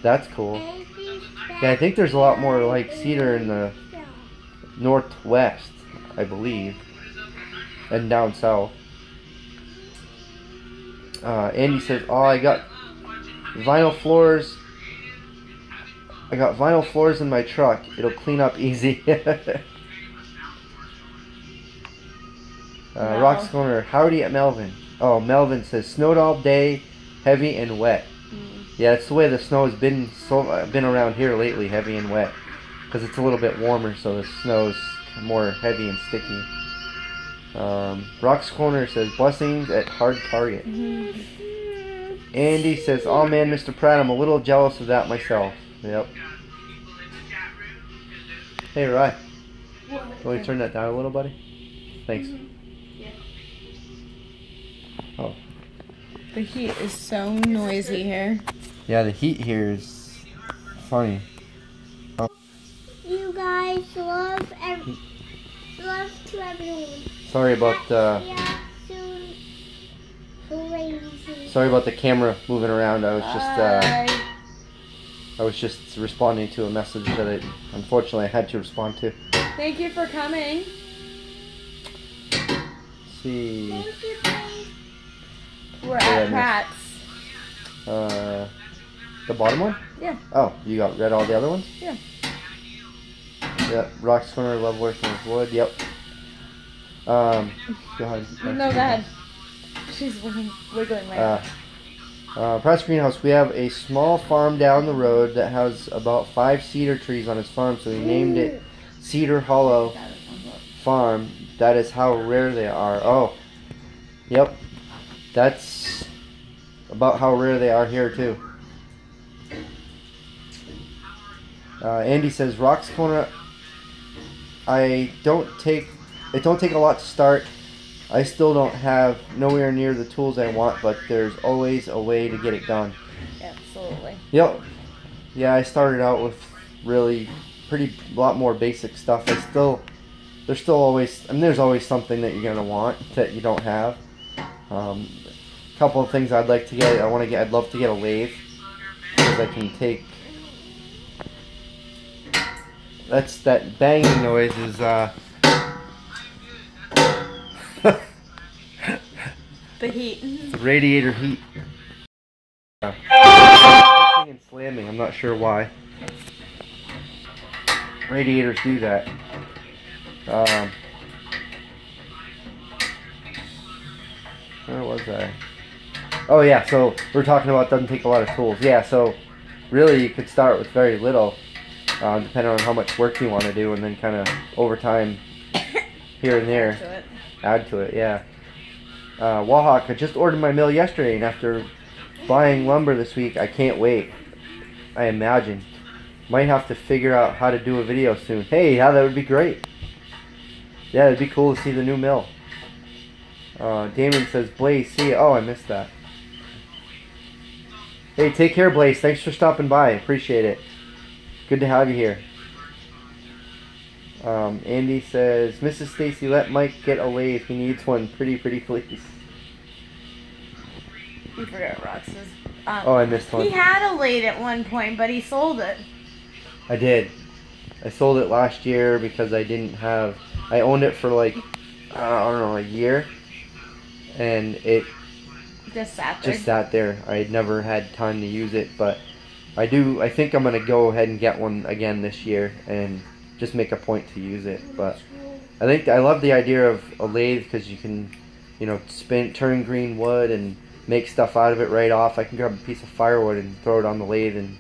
That's cool. Yeah, I think there's a lot more like cedar in the northwest, I believe, and down south. Andy says, oh, I got vinyl floors. I got vinyl floors in my truck. It'll clean up easy. Rock's Corner, howdy at Melvin. Oh, Melvin says, snowed all day, heavy and wet. Yeah, it's the way the snow has been around here lately, heavy and wet. Because it's a little bit warmer, so the snow's more heavy and sticky. Rock's Corner says, blessings at Hard Target. Andy says, oh man, Mr. Pratt, I'm a little jealous of that myself. Yep. Hey, Rye. Can we turn that down a little, buddy? Thanks. Oh. The heat is so noisy here. Yeah, the heat here is funny. You guys love to everyone. Sorry about Yeah, soon. Crazy. sorry about the camera moving around. I was just responding to a message that unfortunately I had to respond to. Thank you for coming. Let's see. Thank you, guys. We're at Pratt's. The bottom one? Yeah. Oh, you read all the other ones? Yeah. Yep. Rock's Corner, love working with wood. Yep. Go ahead. No, go ahead. She's wiggling my Pratt's Greenhouse, we have a small farm down the road that has about 5 cedar trees on his farm, so he named it Cedar Hollow Farm. That is how rare they are. Oh, yep. That's about how rare they are here too. Andy says, Rock's Corner, it don't take a lot to start. I still don't have nowhere near the tools I want, but there's always a way to get it done. Absolutely. Yep. Yeah, I started out with really lot more basic stuff. There's always something that you're gonna want that you don't have. Couple of things I'd like to get. I'd love to get a lathe because I can take. That banging noise is The heat. radiator heat. And slamming. I'm not sure why. Radiators do that. Where was I? Oh yeah, so we're talking about doesn't take a lot of tools. Yeah, so really you could start with very little, depending on how much work you want to do, and then kind of over time, here and there, add to it. Yeah. Wahawk, I just ordered my mill yesterday, and after buying lumber this week, I can't wait. I imagine. Might have to figure out how to do a video soon. Hey, yeah, that would be great. Yeah, it'd be cool to see the new mill. Damon says, Blaze, see ya. Oh, I missed that. Hey, take care, Blaze. Thanks for stopping by. Appreciate it. Good to have you here. Andy says, Mrs. Stacy, let Mike get a lathe. He needs one. Pretty please. You forgot Rox's. Oh, I missed one. He had a lathe at one point, but he sold it. I did. I sold it last year because I owned it for like, I don't know, a year. and it Just sat there. just sat there. I had never had time to use it, but I think I'm gonna go ahead and get one again this year and just make a point to use it. But I love the idea of a lathe because you can, turn green wood and make stuff out of it right off. I can grab a piece of firewood and throw it on the lathe and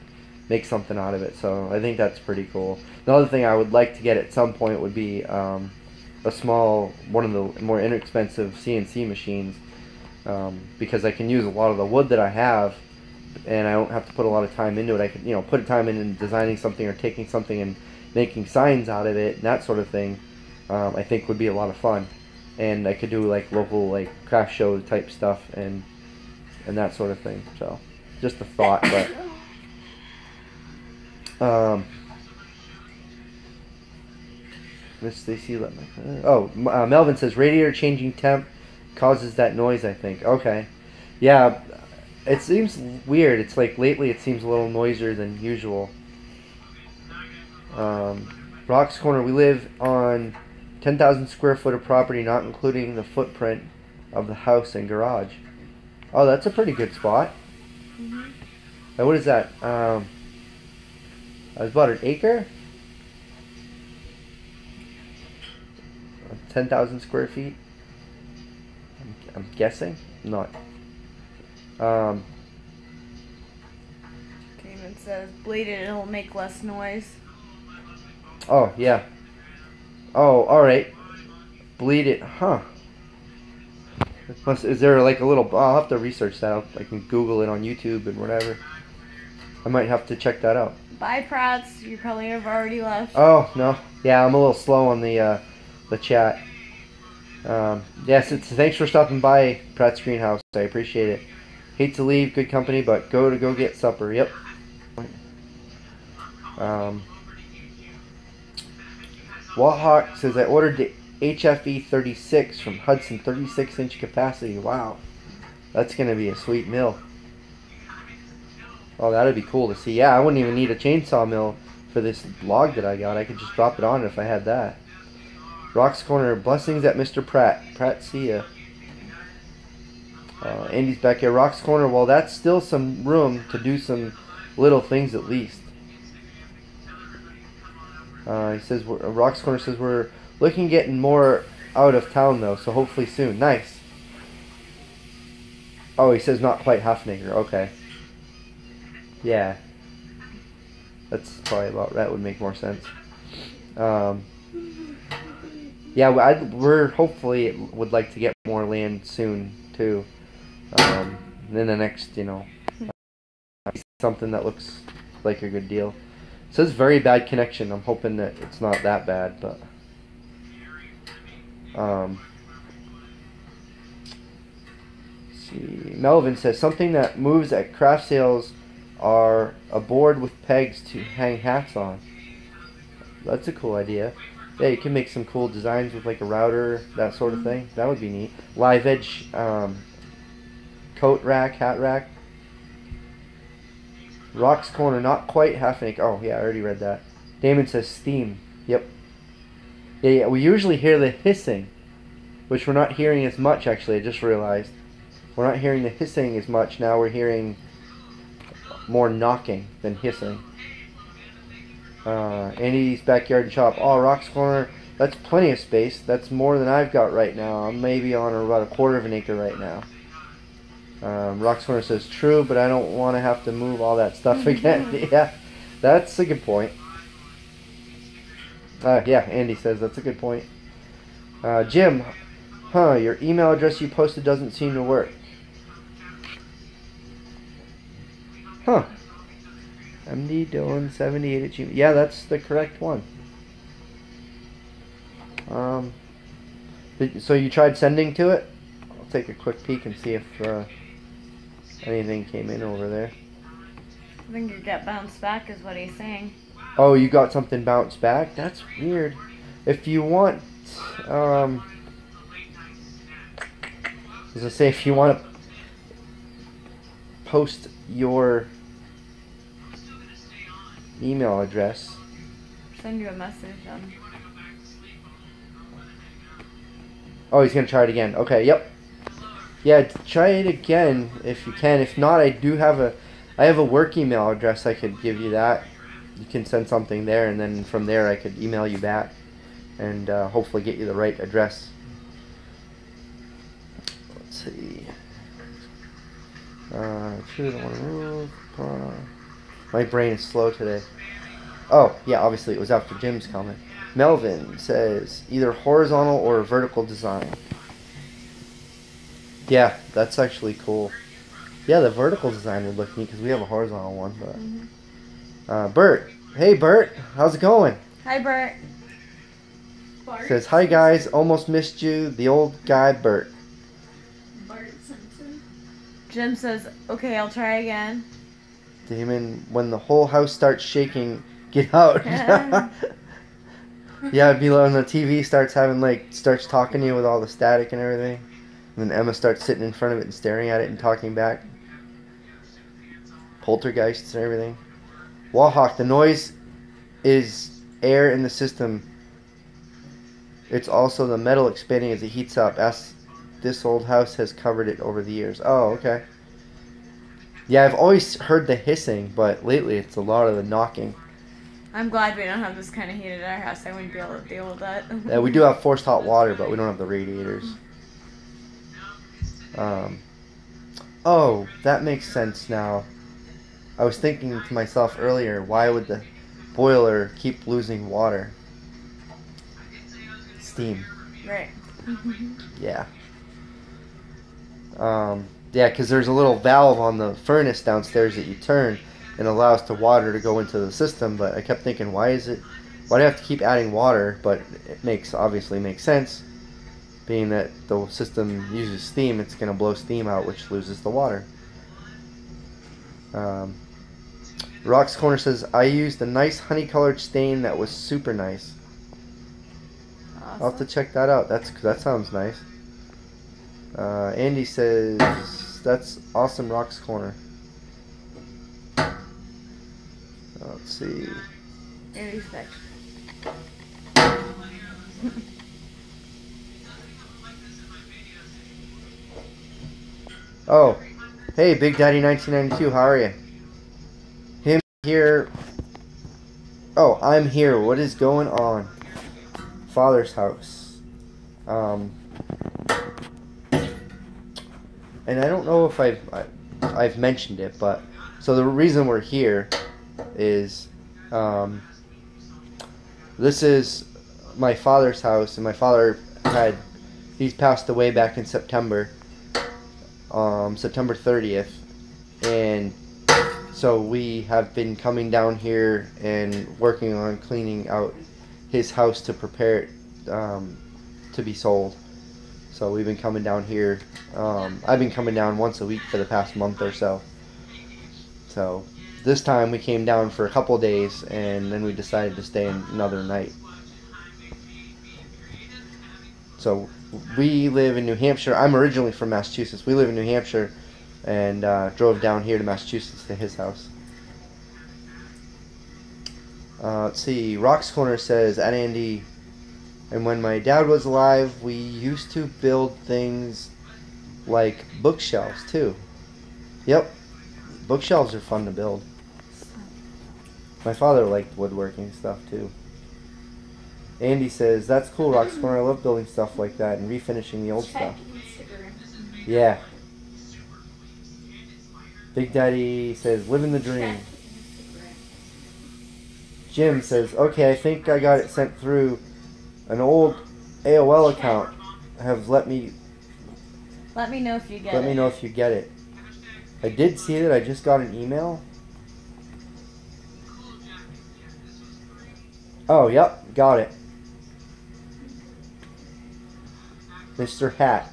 make something out of it. So I think that's pretty cool. Another thing I would like to get at some point would be a small, one of the more inexpensive CNC machines, because I can use a lot of the wood that I have, and I don't have to put a lot of time into it. I can, put time in designing something or taking something and making signs out of it and that sort of thing. I think would be a lot of fun, and I could do like local like craft show type stuff and that sort of thing. So just a thought, but Miss Stacy, Melvin says radiator changing temp causes that noise. I think. Okay, yeah, it seems weird. It's like lately it seems a little noisier than usual. Rock's Corner. We live on 10,000 square foot of property, not including the footprint of the house and garage. Oh, that's a pretty good spot. Mm-hmm. Now, what is that? I was about an acre. 10,000 square feet. I'm guessing. Not. Cayman says bleed it, it'll make less noise. Oh yeah. Oh, all right. Bleed it, huh? Is there like a little? I'll have to research that. I can Google it on YouTube and whatever. I might have to check that out. Bye, Prats. You probably have already left. Oh no, yeah, I'm a little slow on the chat. Yes, thanks for stopping by, Pratt's Greenhouse. I appreciate it. Hate to leave good company, but go get supper. Yep. Wallhawk says I ordered the HFE 36 from Hudson, 36-inch capacity. Wow, that's gonna be a sweet mill. Oh, that'd be cool to see. Yeah, I wouldn't even need a chainsaw mill for this log that I got. I could just drop it on if I had that. Rock's Corner, blessings at Mr. Pratt. Pratt, see ya. Andy's back here. Rock's Corner, well, that's still some room to do some little things at least. He says, Rock's Corner says, we're looking at getting more out of town, though, so hopefully soon. Nice. Oh, he says not quite half an acre. Okay. Yeah. That's probably about, that would make more sense. Yeah, we're hopefully would like to get more land soon, too. In the next, something that looks like a good deal. It says very bad connection. I'm hoping that it's not that bad, but let's see. Melvin says something that moves at craft sales are a board with pegs to hang hats on. That's a cool idea. Yeah, you can make some cool designs with like a router, that sort of thing. That would be neat. Live edge coat rack, hat rack. Rock's Corner, not quite half an acre. Oh, yeah, I already read that. Damon says steam. Yep. Yeah, we usually hear the hissing, which we're not hearing as much, actually. I just realized. We're not hearing the hissing as much. Now we're hearing more knocking than hissing. Andy's Backyard Shop. Oh, Rock's Corner, that's plenty of space. That's more than I've got right now. I'm maybe on about a quarter of an acre right now. Rock's Corner says, true, but I don't want to have to move all that stuff again. Yeah, that's a good point. Yeah, Andy says that's a good point. Jim, your email address you posted doesn't seem to work. MD Dillon 78 at Gmail. Yeah, that's the correct one. So you tried sending to it? I'll take a quick peek and see if anything came in over there. I think you got bounced back is what he's saying. Oh, you got something bounced back? That's weird. If you want, as I say, if you want to post your email address. Send you a message on. Oh, he's going to try it again. Okay, yep. Yeah, try it again if you can. If not, I have a work email address. I could give you that. You can send something there, and then from there I could email you back, and hopefully get you the right address. Let's see. Choose one roof. My brain is slow today. Oh, yeah, obviously it was after Jim's comment. Melvin says either horizontal or vertical design. Yeah, that's actually cool. Yeah, the vertical design would look neat because we have a horizontal one. But Bert, hey Bert, how's it going? Hi, Bert. Says hi guys, almost missed you. The old guy Bert. Bart Simpson. Jim says, okay, I'll try again. Damon, when the whole house starts shaking, get out. Yeah, it'd be like when the TV starts talking to you with all the static and everything. And then Emma starts sitting in front of it and staring at it and talking back. Poltergeists and everything. Wallhawk, the noise is air in the system. It's also the metal expanding as it heats up. As this old house has covered it over the years. Oh, okay. Yeah, I've always heard the hissing, but lately it's a lot of the knocking. I'm glad we don't have this kind of heat at our house. I wouldn't be able to deal with that. Yeah, we do have forced hot water, but we don't have the radiators. Oh, that makes sense now. I was thinking to myself earlier, why would the boiler keep losing water? Steam. Right. Yeah. Yeah, because there's a little valve on the furnace downstairs that you turn and allows the water to go into the system, but I kept thinking, why do I have to keep adding water? But it obviously makes sense, being that the system uses steam, it's going to blow steam out, which loses the water. Rock's Corner says, I used a nice honey-colored stain that was super nice. Awesome. I'll have to check that out. That sounds nice. Andy says, that's awesome, Rock's Corner. Let's see. Andy's next. Oh, hey, Big Daddy 1992, how are you? Him here. Oh, I'm here. What is going on? Father's house. And I don't know if I've mentioned it, but so the reason we're here is this is my father's house, and my father he's passed away back in September 30th, and so we have been coming down here and working on cleaning out his house to prepare it to be sold. So we've been coming down here. I've been coming down once a week for the past month or so. So this time we came down for a couple of days, and then we decided to stay another night. So we live in New Hampshire. I'm originally from Massachusetts. We live in New Hampshire, and drove down here to Massachusetts to his house. Let's see. Rock's Corner says, at Andy, and when my dad was alive, we used to build things like bookshelves too. Yep. Bookshelves are fun to build. My father liked woodworking stuff too. Andy says, that's cool, Rock's Corner. I love building stuff like that and refinishing the old stuff. Yeah. Big Daddy says, living the dream. Jim says, okay, I think I got it sent through. An old AOL account let me know if you get it. Let me know if you get it. I did see it. I just got an email. Oh, yep, got it. Mr. Hat.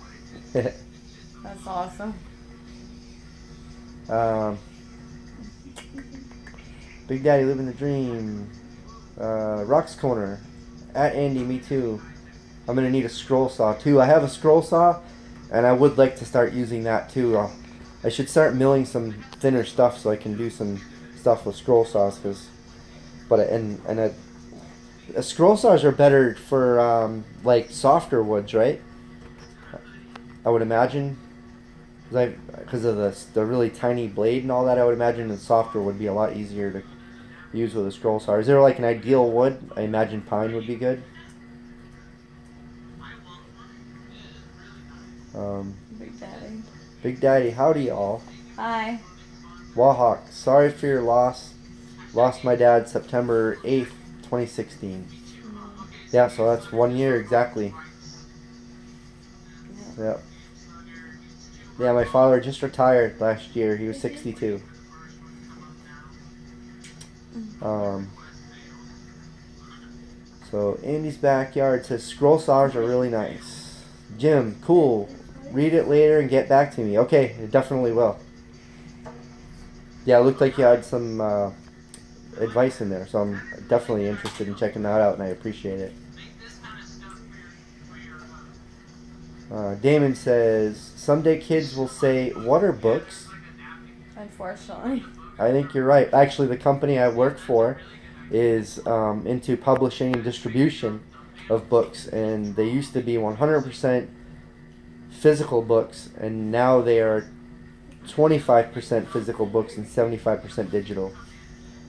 That's awesome. Big Daddy living the dream. Rock's Corner. At Andy, me too. I'm going to need a scroll saw too. I have a scroll saw, and I would like to start using that too. I should start milling some thinner stuff so I can do some stuff with scroll saws. Scroll saws are better for like softer woods, right? I would imagine. Because of the really tiny blade and all that, I would imagine the softer would be a lot easier to use with a scroll saw. Is there like an ideal wood? I imagine pine would be good. Big Daddy. Big Daddy, howdy all. Hi. Wahawk, sorry for your loss. Lost my dad September 8th, 2016. Yeah, so that's 1 year exactly. Yep. Yeah, my father just retired last year. He was 62. So Andy's backyard says scroll saws are really nice. Jim, cool. Read it later and get back to me. Okay, it definitely will. Yeah, it looked like you had some advice in there, so I'm definitely interested in checking that out, and I appreciate it. Damon says, someday kids will say, what are books? Unfortunately. I think you're right. Actually, the company I work for is into publishing and distribution of books, and they used to be 100% physical books, and now they are 25% physical books and 75% digital,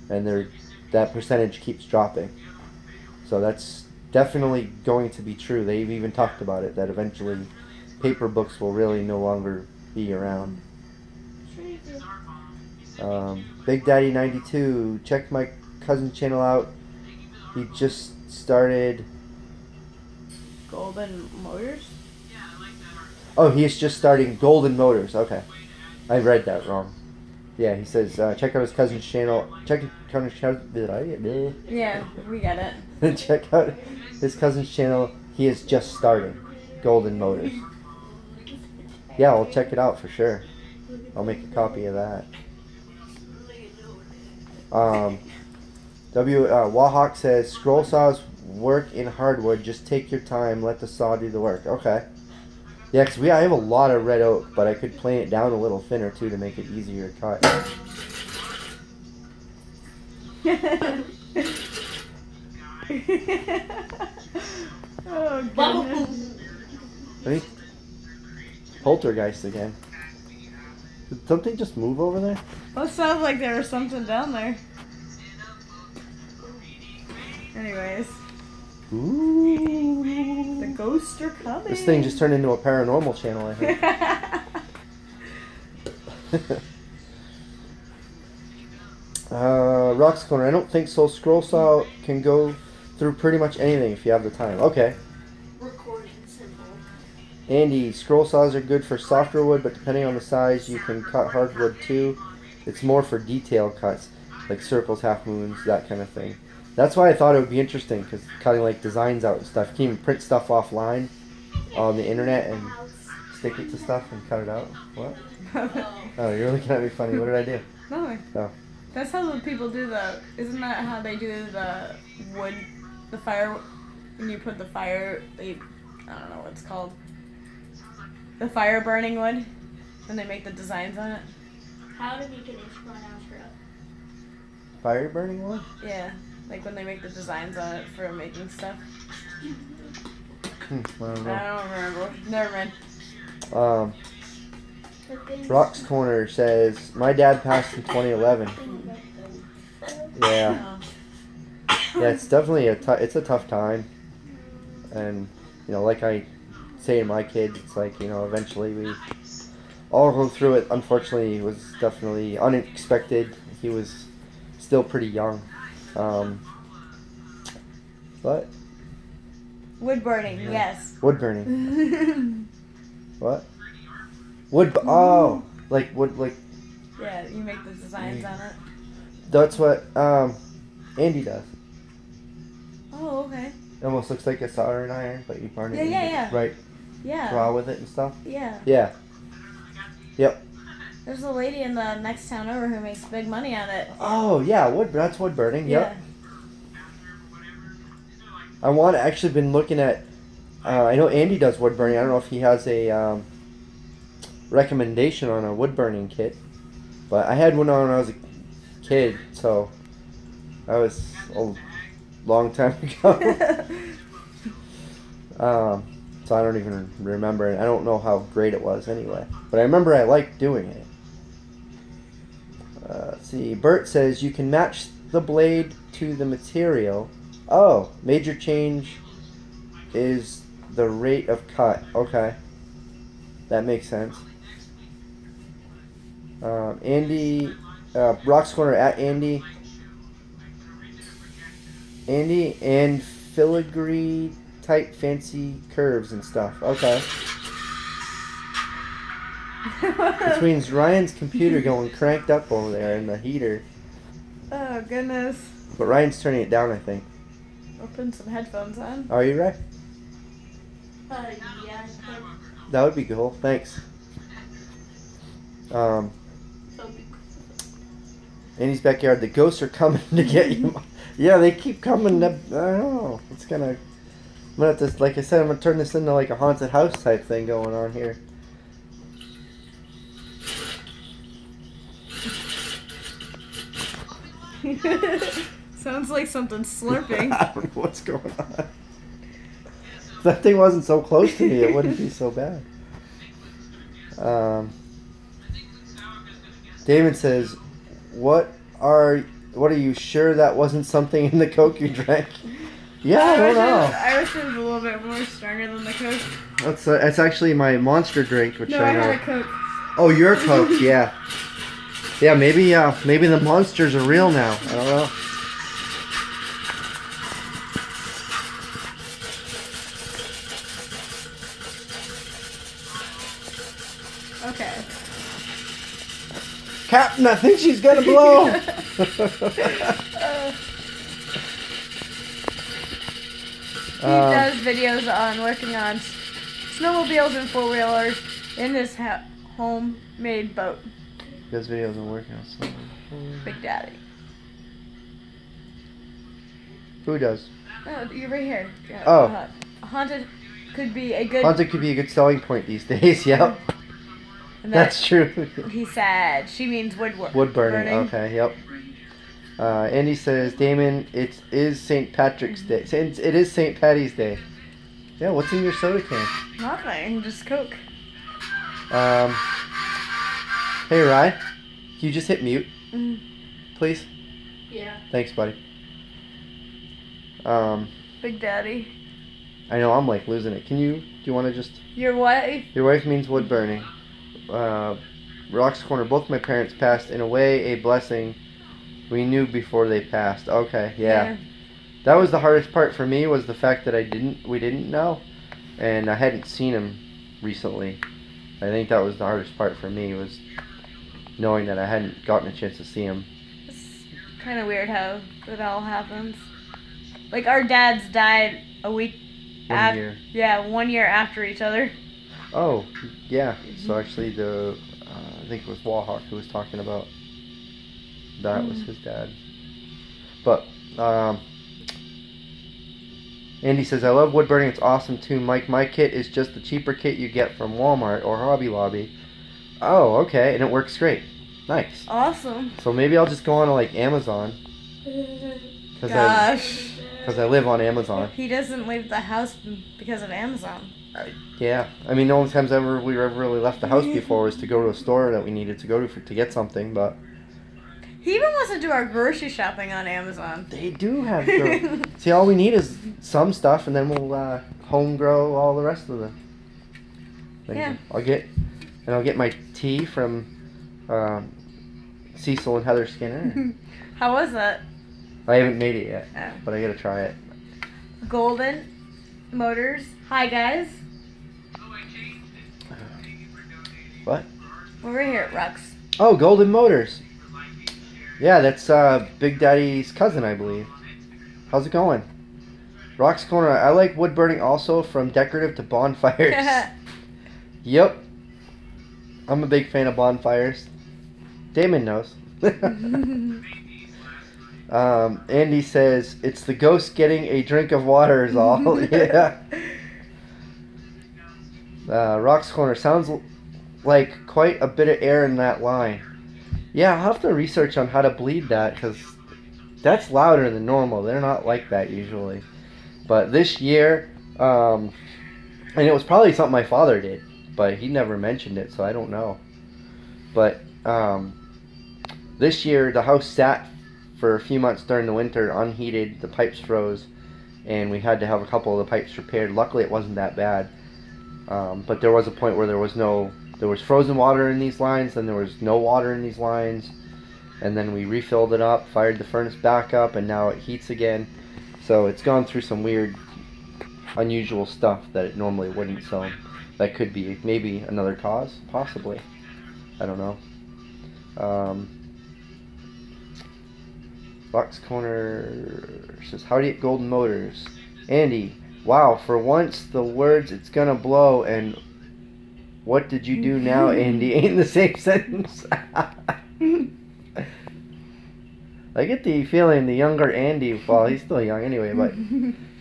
and that percentage keeps dropping. So that's definitely going to be true. They've even talked about it, that eventually paper books will really no longer be around. Big Daddy 92, check my cousin's channel out. He just started. Golden Motors? Oh, he's just starting Golden Motors. Okay, I read that wrong. Yeah, he says check out his cousin's channel. Check out his cousin's. Yeah, we get it. Check out his cousin's channel. He is just starting Golden Motors. Yeah, I'll check it out for sure. I'll make a copy of that. Wahawk says scroll saws work in hardwood. Just take your time. Let the saw do the work. Okay. Yeah, because I have a lot of red oak, but I could plane it down a little thinner too to make it easier to cut. Oh, goodness. I think poltergeist again. Did something just move over there? Well, it sounds like there was something down there. Anyways. Ooh. The ghosts are coming. This thing just turned into a paranormal channel, I think. Rock's Corner. I don't think so. Scroll saw can go through pretty much anything if you have the time. Okay. Recording simple. Andy, scroll saws are good for softer wood, but depending on the size, you can cut hardwood too. It's more for detail cuts, like circles, half moons, that kind of thing. That's why I thought it would be interesting, because cutting like designs out and stuff. You can even print stuff offline on the internet and stick it to stuff and cut it out. What? Oh, you're looking at me funny. What did I do? No. Oh. That's how the people do isn't that how they do the wood, the fire, when you put the fire, I don't know what it's called. The fire burning wood, when they make the designs on it. How to make an H1 outro. Fire burning one? Yeah, like when they make the designs on it for making stuff. I don't know. I don't remember. Never mind. Rock's Corner says, my dad passed in 2011. Yeah. Yeah, it's definitely it's a tough time. And, like I say to my kids, it's like, eventually we all go through it. Unfortunately, it was definitely unexpected. He was still pretty young. But? Wood burning, yes. Wood burning. What? Like wood, like. Yeah, you make the designs on it. That's what Andy does. Oh, okay. It almost looks like a soldering iron, but you burn it. Yeah. Right. Yeah. Draw with it and stuff. Yeah. Yeah. Yep. There's a lady in the next town over who makes big money on it. Oh yeah, that's wood burning. Yep. Yeah. I actually been looking at. I know Andy does wood burning. I don't know if he has a recommendation on a wood burning kit, but I had one on when I was a kid, so that was a long time ago. So I don't even remember, and I don't know how great it was anyway. But I remember I liked doing it. Let's see. Bert says you can match the blade to the material. Oh, major change is the rate of cut. Okay. That makes sense. Andy, Rock's Corner at Andy. Andy and filigree type fancy curves and stuff. Okay. Which means Ryan's computer going cranked up over there in the heater. Oh, goodness. But Ryan's turning it down, I think. I'll put some headphones on. Are you right? Yeah. That would be cool. Thanks. Andy's backyard. The ghosts are coming to get you. Yeah, they keep coming. I don't know. It's gonna. I'm gonna have to, like I said, I'm gonna turn this into like a haunted house type thing going on here. Sounds like something slurping. I don't know what's going on. If that thing wasn't so close to me, it wouldn't be so bad. David says, "What are you sure that wasn't something in the Coke you drank?" Yeah, I don't know. I wish it was a little bit more stronger than the Coke. That's actually my Monster drink, which No, I I know. had a Coke. Oh, your Coke, yeah. Yeah, maybe the monsters are real now. I don't know. Okay. Captain, I think she's gonna blow. He does videos on working on snowmobiles and four-wheelers in his homemade boat. He does videos on working on something. Big Daddy. Who does? Oh, you're right here. Yeah, Oh. Haunted could be a good... Haunted could be a good selling point these days, yep. And That's true. He said. She means woodwork. Wood burning, okay, yep. Andy says, Damon, it is St. Patrick's Day. It is St. Patty's Day. Yeah, what's in your soda can? Nothing, just Coke. Hey, Rye, can you just hit mute, please? Yeah. Thanks, buddy. Big Daddy. I know I'm like losing it. Do you want to just... Your wife? Your wife means wood burning. Rock's Corner, both my parents passed. In a way, a blessing. We knew before they passed. Okay, yeah. That was the hardest part for me, was the fact that we didn't know. And I hadn't seen him recently. I think that was the hardest part for me, was knowing that I hadn't gotten a chance to see him. It's kind of weird how it all happens. Like, our dads died a week 1 year. Yeah, 1 year after each other. Oh, yeah. So actually I think it was Wallhawk who was talking about that was his dad. But, Andy says, I love wood burning. It's awesome too. Mike, my kit is just the cheaper kit you get from Walmart or Hobby Lobby. Oh, okay. And it works great. Nice. Awesome. So maybe I'll just go on to like Amazon. Gosh. Because I live on Amazon. He doesn't leave the house because of Amazon. Yeah. I mean, the only times we ever really left the house before was to go to a store that we needed to go to get something, but... He even wants to do our grocery shopping on Amazon. They do have... See, all we need is some stuff, and then we'll home grow all the rest of the things. Yeah. I'll get my tea from Cecil and Heather Skinner. How was that? I haven't made it yet, Oh. but I gotta try it. Golden Motors. Hi, guys. What? We're right here at Rux. Oh, Golden Motors. Yeah, that's Big Daddy's cousin, I believe. How's it going? Rock's Corner. I like wood burning also, from decorative to bonfires. Yep. I'm a big fan of bonfires. Damon knows. Andy says, it's the ghost getting a drink of water is all. Yeah. Rock's Corner. Sounds like quite a bit of air in that line. Yeah, I'll have to research on how to bleed that, because that's louder than normal. They're not like that usually. But this year, And it was probably something my father did, but he never mentioned it, so I don't know. But this year, the house sat for a few months during the winter, unheated, the pipes froze, and we had to have a couple of the pipes repaired. Luckily, it wasn't that bad. But there was a point where there was frozen water in these lines, then there was no water in these lines, and then we refilled it up, fired the furnace back up, and now it heats again. So it's gone through some weird, unusual stuff that it normally wouldn't, so that could be maybe another cause, possibly. I don't know. Box Corner says, "How do you get golden motors?" Andy, wow, for once the words "it's gonna blow" and "what did you do now, Andy" ain't the same sentence. I get the feeling the younger Andy, well, he's still young anyway, but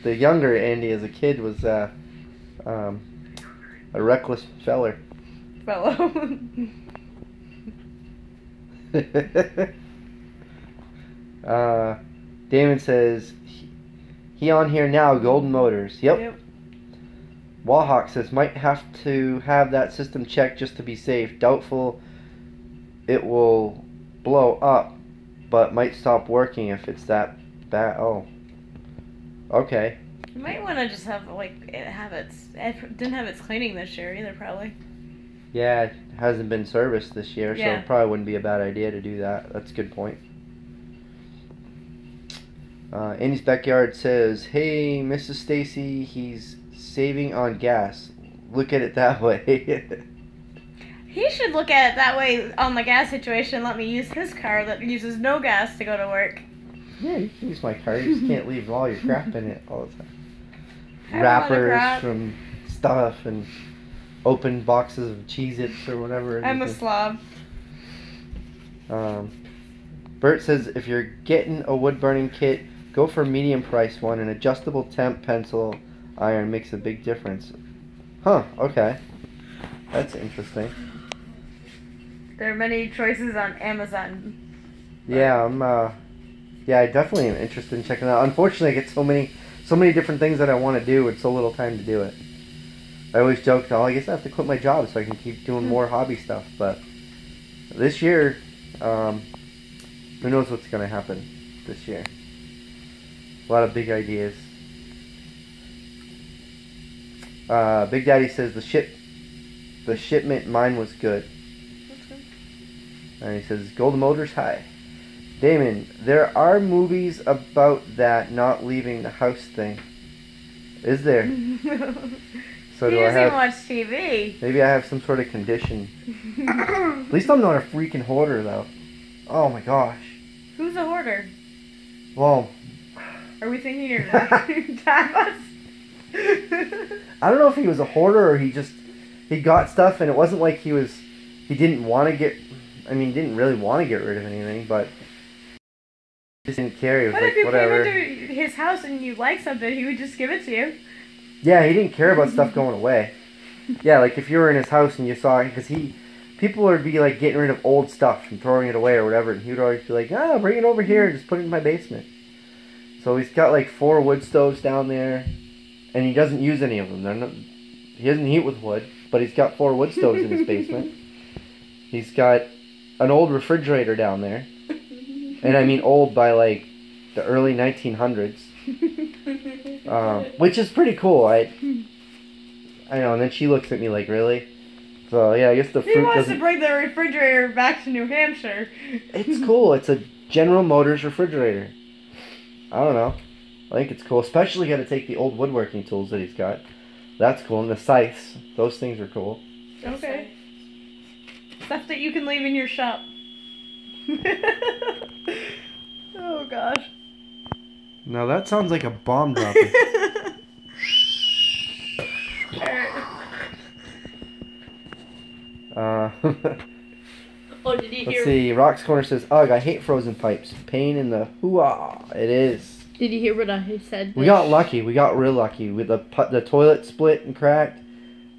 the younger Andy as a kid was a reckless feller. Damon says, he on here now, golden motors. Yep. Wallhawk says, might have to have that system checked just to be safe. Doubtful it will blow up, but might stop working if it's that bad. Oh. Okay. You might want to just have, it didn't have its cleaning this year either, probably. Yeah, it hasn't been serviced this year, so Yeah. it probably wouldn't be a bad idea to do that. That's a good point. Andy's Backyard says, hey, Mrs. Stacy, he's saving on gas. Look at it that way. He should look at it that way on the gas situation. Let me use his car that uses no gas to go to work. Yeah, you can use my car. You just can't leave all your crap in it all the time. I have a lot of Wrappers crap. from stuff and open boxes of Cheez-Its or whatever. I'm a slob. Bert says, if you're getting a wood burning kit, go for a medium price one. An adjustable temp pencil iron makes a big difference. Huh, okay. That's interesting. There are many choices on Amazon. Yeah, I definitely am interested in checking it out. Unfortunately, I get so many different things that I want to do and so little time to do it. I always joke, I guess I have to quit my job so I can keep doing more hobby stuff. But this year, who knows what's going to happen this year. A lot of big ideas. Big Daddy says the shipment, mine was good. That's good. And he says, golden motors high. Damon, there are movies about that not leaving the house thing. Is there? So he do I doesn't have... watch TV. Maybe I have some sort of condition. At least I'm not a freaking hoarder, though. Oh my gosh. Who's a hoarder? Well... Are we thinking you're Thomas? I don't know if he was a hoarder or he got stuff and it wasn't like he didn't want to didn't really want to get rid of anything, but he just didn't care. He was What like, if you whatever. came into his house and you like something, he would just give it to you? Yeah, he didn't care about stuff going away. Yeah, like if you were in his house and you saw it, because people would be like getting rid of old stuff and throwing it away or whatever, and he would always be like, bring it over here, just put it in my basement. So he's got like 4 wood stoves down there, and he doesn't use any of them. He doesn't heat with wood, but he's got 4 wood stoves in his basement. He's got an old refrigerator down there, and I mean old by like the early 1900s, which is pretty cool. I know, and then she looks at me like, really? So yeah, I guess the fruit He wants doesn't... to bring the refrigerator back to New Hampshire. It's cool. It's a General Motors refrigerator. I don't know. I think it's cool. Especially got to take the old woodworking tools that he's got. That's cool. And the scythes. Those things are cool. Okay. Stuff that you can leave in your shop. Oh gosh. Now that sounds like a bomb dropping. Oh, did you Let's see. Rock's Corner says, ugh, I hate frozen pipes. Pain in the hoo-ah. It is. Did you hear what I said? We got lucky. We got real lucky. With the toilet split and cracked,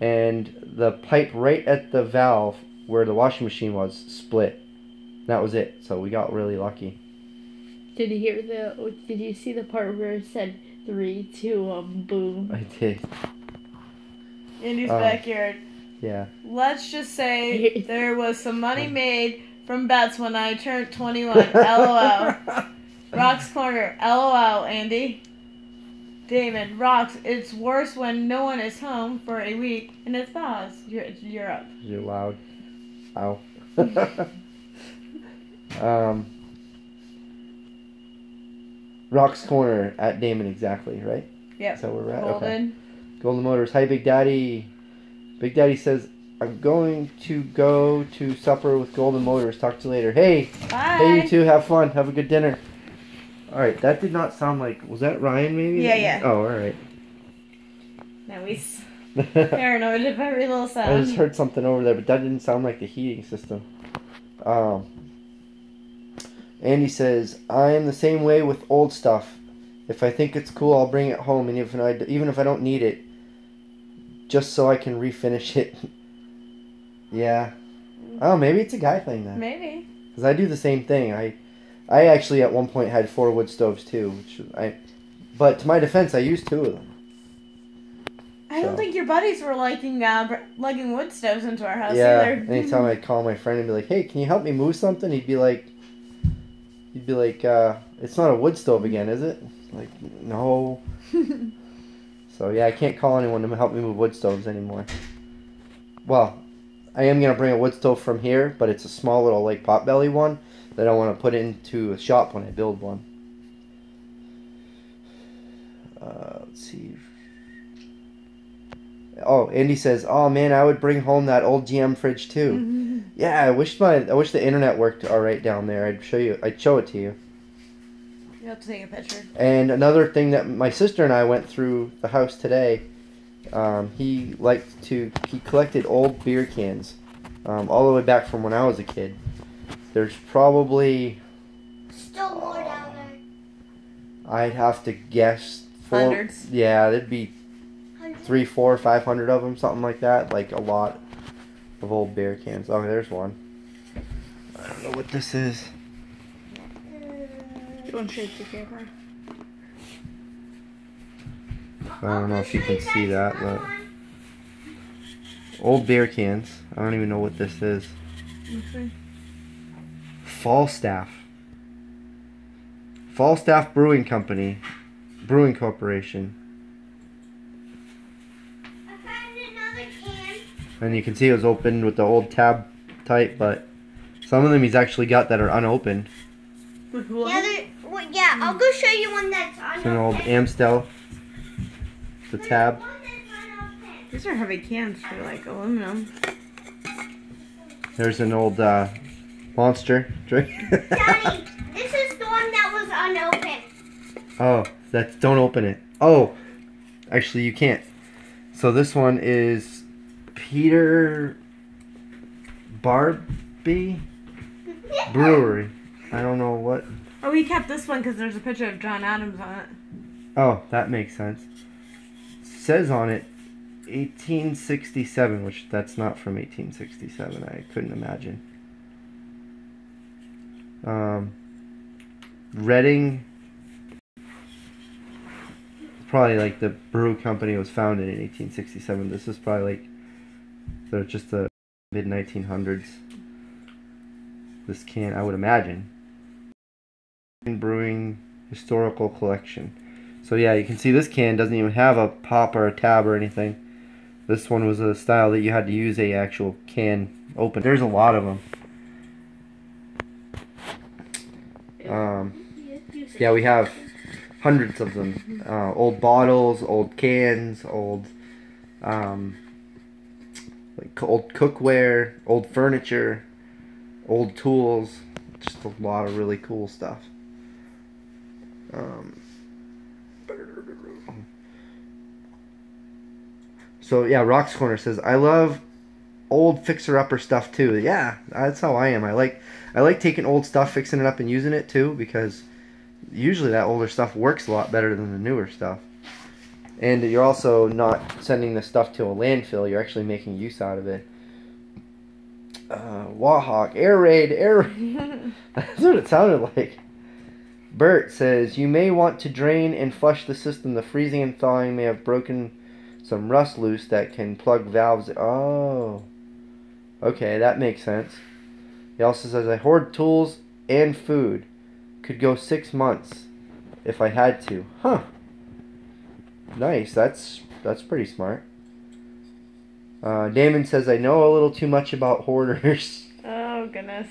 and the pipe right at the valve where the washing machine was split. That was it. So we got really lucky. Did you see the part where it said 3, 2, boom? I did. Andy's Oh. backyard. Yeah. Let's just say there was some money made from bets when I turned 21. LOL. Rock's Corner. LOL, Andy. Damon. Rocks. It's worse when no one is home for a week and it thaws. You're up. You're loud. Ow. Rock's Corner at Damon exactly, right? Yep. Is that where we're at? Golden. Okay. Golden Motors. Hi, Big Daddy. Big Daddy says, I'm going to go to supper with Golden Motors. Talk to you later. Hey. Bye. Hey, you too. Have fun. Have a good dinner. All right. That did not sound like... Was that Ryan, maybe? Yeah. Oh, all right. Now he's paranoid of every little I sound. just heard something over there, but that didn't sound like the heating system. Andy says, I am the same way with old stuff. If I think it's cool, I'll bring it home, and even if I don't need it, just so I can refinish it. Yeah. Oh, maybe it's a guy thing then. Maybe. Because I do the same thing. I actually at one point had 4 wood stoves too. But to my defense, I used 2 of them. I don't think your buddies were lugging wood stoves into our house Yeah. either. Anytime I'd call my friend and be like, "Hey, can you help me move something?" He'd be like, "It's not a wood stove again, is it?" Like, no. So yeah, I can't call anyone to help me move wood stoves anymore. Well, I am gonna bring a wood stove from here, but it's a small little like potbelly one that I want to put into a shop when I build one. Let's see. Oh, Andy says, "Oh man, I would bring home that old GM fridge too." Mm-hmm. Yeah, I wish the internet worked all right down there. I'd show it to you. You have to take a picture. And another thing that my sister and I went through the house today, he collected old beer cans, all the way back from when I was a kid. There's probably Still more down there. I'd have to guess Hundreds. Yeah, there'd be 100. 300, 400, 500 of them, something like that. Like a lot of old beer cans. Oh, there's one. I don't know what this is. Don't shake the camera. I don't know if you can see that, but old beer cans. I don't even know what this is. Okay. Falstaff Brewing Corporation. I found another can. And you can see it was opened with the old tab type, but some of them he's actually got that are unopened. Yeah, I'll go show you one that's unopened. It's an old Amstel. The tab. One that's unopened. These are heavy cans for like aluminum. There's an old Monster drink. Daddy, this is the one that was unopened. Oh, don't open it. Oh, actually you can't. So this one is Peter Barbie Brewery. I don't know what. Oh, we kept this one because there's a picture of John Adams on it. Oh, that makes sense. It says on it 1867, which that's not from 1867. I couldn't imagine. Reading. Probably like the brew company was founded in 1867. This is probably like just the mid 1900s. This can, I would imagine. Brewing historical collection. So yeah, you can see this can doesn't even have a pop or a tab or anything. This one was a style that you had to use a actual can open. There's a lot of them. Yeah, we have hundreds of them. Old bottles, old cans, old old cookware, old furniture, old tools. Just a lot of really cool stuff. So yeah, Rock's Corner says, I love old fixer-upper stuff too. Yeah, that's how I am. I like taking old stuff, fixing it up, and using it too, because usually that older stuff works a lot better than the newer stuff. And you're also not sending the stuff to a landfill. You're actually making use out of it. Wahawk, air raid. That's what it sounded like. Bert says, you may want to drain and flush the system. The freezing and thawing may have broken some rust loose that can plug valves. Oh. Okay, that makes sense. He also says, I hoard tools and food. Could go 6 months if I had to. Huh. Nice. That's pretty smart. Damon says, I know a little too much about hoarders. Oh, goodness.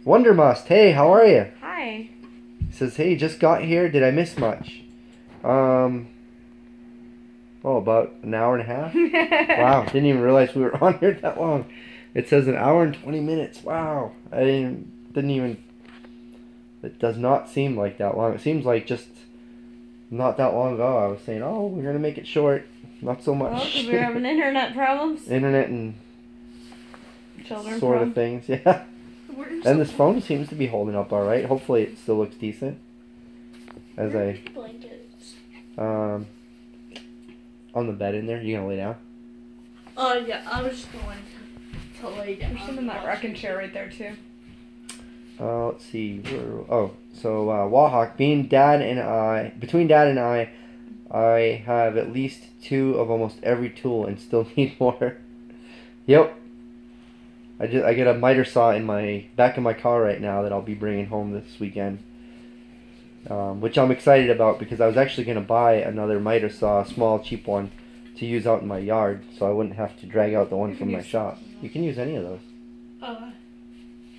Wondermust, hey, how are you? Hi. He says, hey, just got here. Did I miss much? About an hour and a half. Wow, didn't even realize we were on here that long. It says an hour and 20 minutes. Wow, I didn't even. It does not seem like that long. It seems like just not that long ago. I was saying, oh, we're gonna make it short. Not so much. Well, because we were having internet problems. Internet and Children sort problems. of things, yeah. And this phone seems to be holding up all right. Hopefully, it still looks decent. As I Blankets. on the bed in there. You gonna lay down? Oh yeah, I was just going to lay down. There's some in that rocking chair right there too. Let's see. So Wahawk, between Dad and I have at least 2 of almost every tool and still need more. Yep. I get a miter saw in my back of my car right now that I'll be bringing home this weekend, which I'm excited about because I was actually gonna buy another miter saw, a small cheap one, to use out in my yard, so I wouldn't have to drag out the one from my shop. You can use any of those. Oh.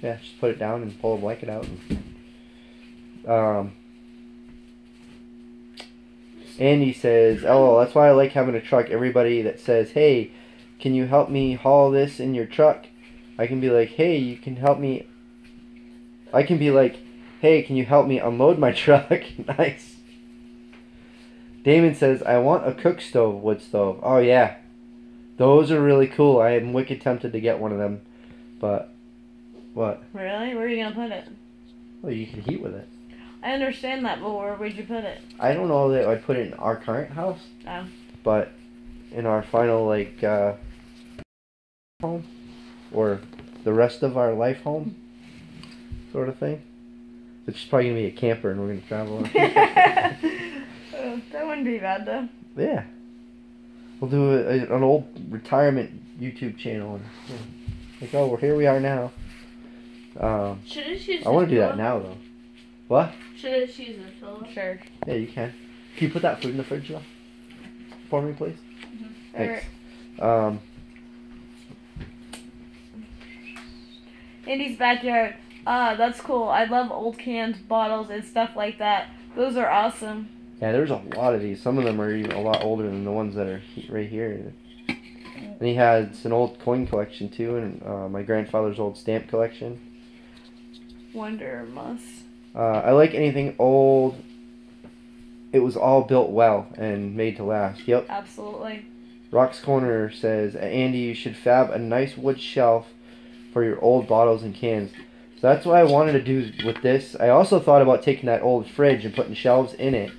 Yeah, just put it down and pull a blanket out. And, Andy says, "Oh, that's why I like having a truck. Everybody that says, hey, can you help me haul this in your truck? I can be like, hey, you can help me. I can be like, hey, can you help me unload my truck?" Nice. Damon says, I want a cook stove, wood stove. Oh, yeah. Those are really cool. I am wicked tempted to get one of them. But, what? Really? Where are you going to put it? Well, you can heat with it. I understand that, but where would you put it? I don't know that I'd put it in our current house. Oh. But in our final, home. Or the rest of our life home. Sort of thing. Which is probably going to be a camper and we're going to travel on. That wouldn't be bad, though. Yeah. We'll do an old retirement YouTube channel. And, well, here we are now. Should I choose I want to do that now, though. What? Should I choose a pillow? Sure. Yeah, you can. Can you put that food in the fridge, though? For me, please? Mm-hmm. Thanks. Andy's backyard. Ah, that's cool. I love old cans, bottles, and stuff like that. Those are awesome. Yeah, there's a lot of these. Some of them are even a lot older than the ones that are right here. And he has an old coin collection, too, and my grandfather's old stamp collection. Wonder must. I like anything old. It was all built well and made to last. Yep. Absolutely. Rock's Corner says, Andy, you should fab a nice wood shelf for your old bottles and cans. So that's what I wanted to do with this. I also thought about taking that old fridge and putting shelves in it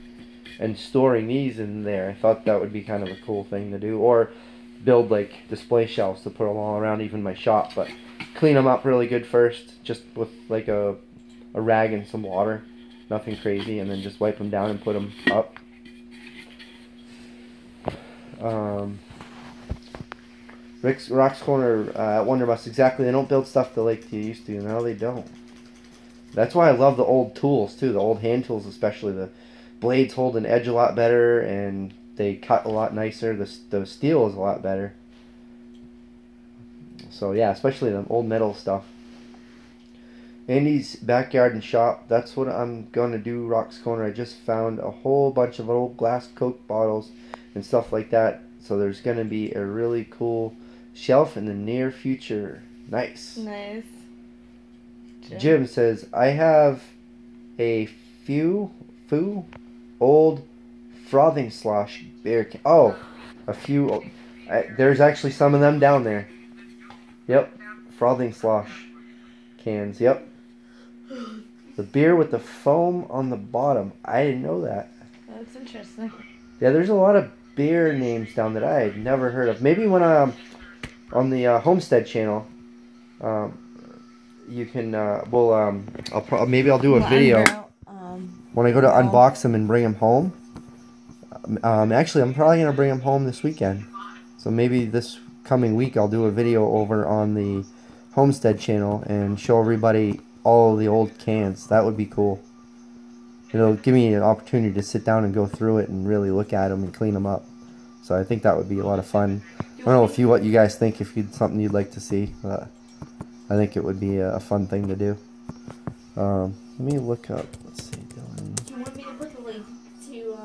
and storing these in there. I thought that would be kind of a cool thing to do. Or build display shelves to put them all around even my shop. But clean them up really good first, just with a rag and some water. Nothing crazy. And then just wipe them down and put them up. Rock's Corner at Wonderbus, exactly. They don't build stuff the like they used to. No, they don't. That's why I love the old tools, too. The old hand tools, especially. The blades hold an edge a lot better, and they cut a lot nicer. The steel is a lot better. So, yeah, especially the old metal stuff. Andy's backyard and shop. That's what I'm going to do, Rock's Corner. I just found a whole bunch of old glass Coke bottles and stuff like that. So there's going to be a really cool shelf in the near future. Nice. Nice. Jim says, I have a few old frothing slosh beer can. Oh, a few. There's actually some of them down there. Yep. Frothing slosh cans. Yep. The beer with the foam on the bottom. I didn't know that. That's interesting. Yeah, there's a lot of beer names down that I had never heard of. Maybe when on the Homestead channel, you can maybe I'll do a video when I go to unbox them and bring them home. Actually, I'm probably gonna bring them home this weekend. So maybe this coming week I'll do a video over on the Homestead channel and show everybody all the old cans. That would be cool. It'll give me an opportunity to sit down and go through it and really look at them and clean them up. So I think that would be a lot of fun. I don't know what you guys think, if you'd something you'd like to see. But I think it would be a fun thing to do. Let me look up. Let's see. Dillons. Do you want me to put the link to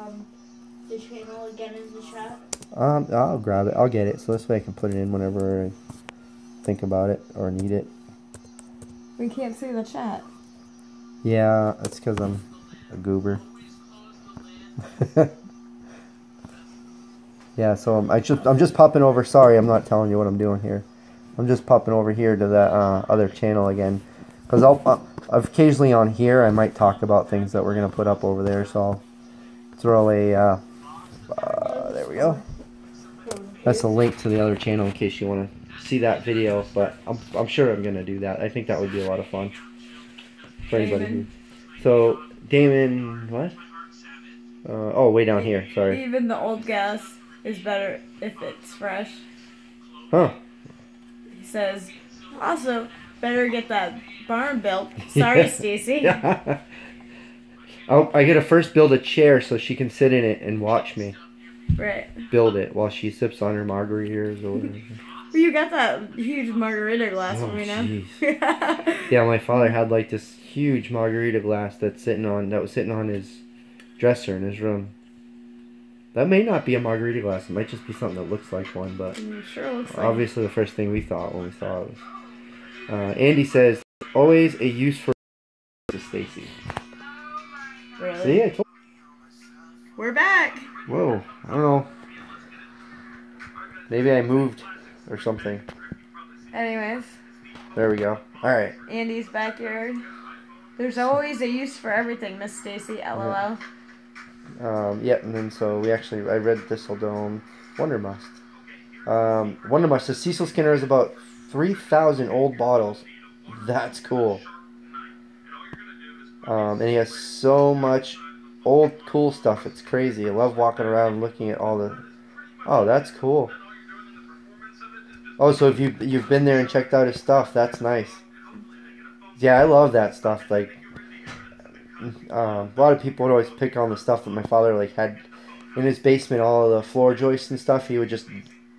the channel again in the chat? I'll grab it. I'll get it. So this way I can put it in whenever I think about it or need it. We can't see the chat. Yeah, that's because I'm a goober. Yeah, so I'm just popping over. Sorry, I'm not telling you what I'm doing here. I'm just popping over here to that other channel again, because I'll occasionally on here I might talk about things that we're gonna put up over there. So I'll throw a there we go. That's a link to the other channel in case you want to see that video. But I'm sure I'm gonna do that. I think that would be a lot of fun for anybody. So Damon, what? Oh, way down here. Sorry. Even the old gas is better if it's fresh. Huh. He says, also, better get that barn built. Sorry, Stacy. Yeah. I gotta first build a chair so she can sit in it and watch me Right. build it while she sips on her margaritas or whatever. Well, you got that huge margarita glass for me now. Jeez. Yeah, my father had like this huge margarita glass that was sitting on his dresser in his room. That may not be a margarita glass. It might just be something that looks like one, but Sure looks like obviously the first thing we thought when we saw it was. Andy says, always a use for Stacy. Really? See, I told We're back. Whoa, I don't know. Maybe I moved or something. Anyways, There we go. Alright. Andy's backyard. There's always a use for everything, Miss Stacy. LOL. Yep, and then so I read Thistledome. Wondermust. Wondermust says Cecil Skinner has about 3,000 old bottles. That's cool. And he has so much old cool stuff. It's crazy. I love walking around and looking at all the... Oh, that's cool. Oh, so if you've been there and checked out his stuff, that's nice. Yeah, I love that stuff. Like, a lot of people would always pick on the stuff that my father like had in his basement, all of the floor joists and stuff. He would just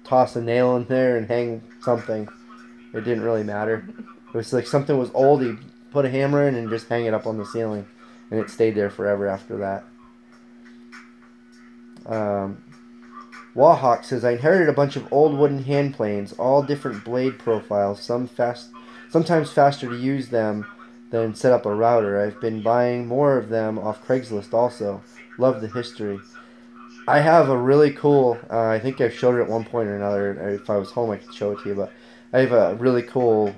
toss a nail in there and hang something. It didn't really matter. It was like something was old, he'd put a hammer in and just hang it up on the ceiling, and it stayed there forever after that. Wahawk says, I inherited a bunch of old wooden hand planes, all different blade profiles, sometimes faster to use them than set up a router. I've been buying more of them off Craigslist also. Love the history. I have a really cool, I think I've showed it at one point or another. If I was home I could show it to you, but I have a really cool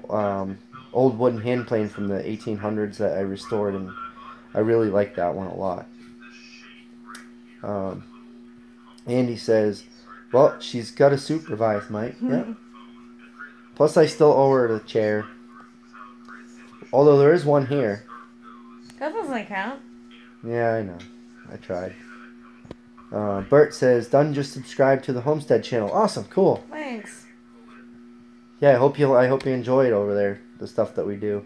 old wooden hand plane from the 1800s that I restored, and I really like that one a lot. Andy says, well, she's got to supervise, Mike. Yep. Plus I still owe her the chair. Although there is one here. That doesn't count. Yeah, I know. I tried. Bert says, done, just subscribe to the Homestead channel. Awesome, cool. Thanks. Yeah, I hope you enjoy it over there, the stuff that we do.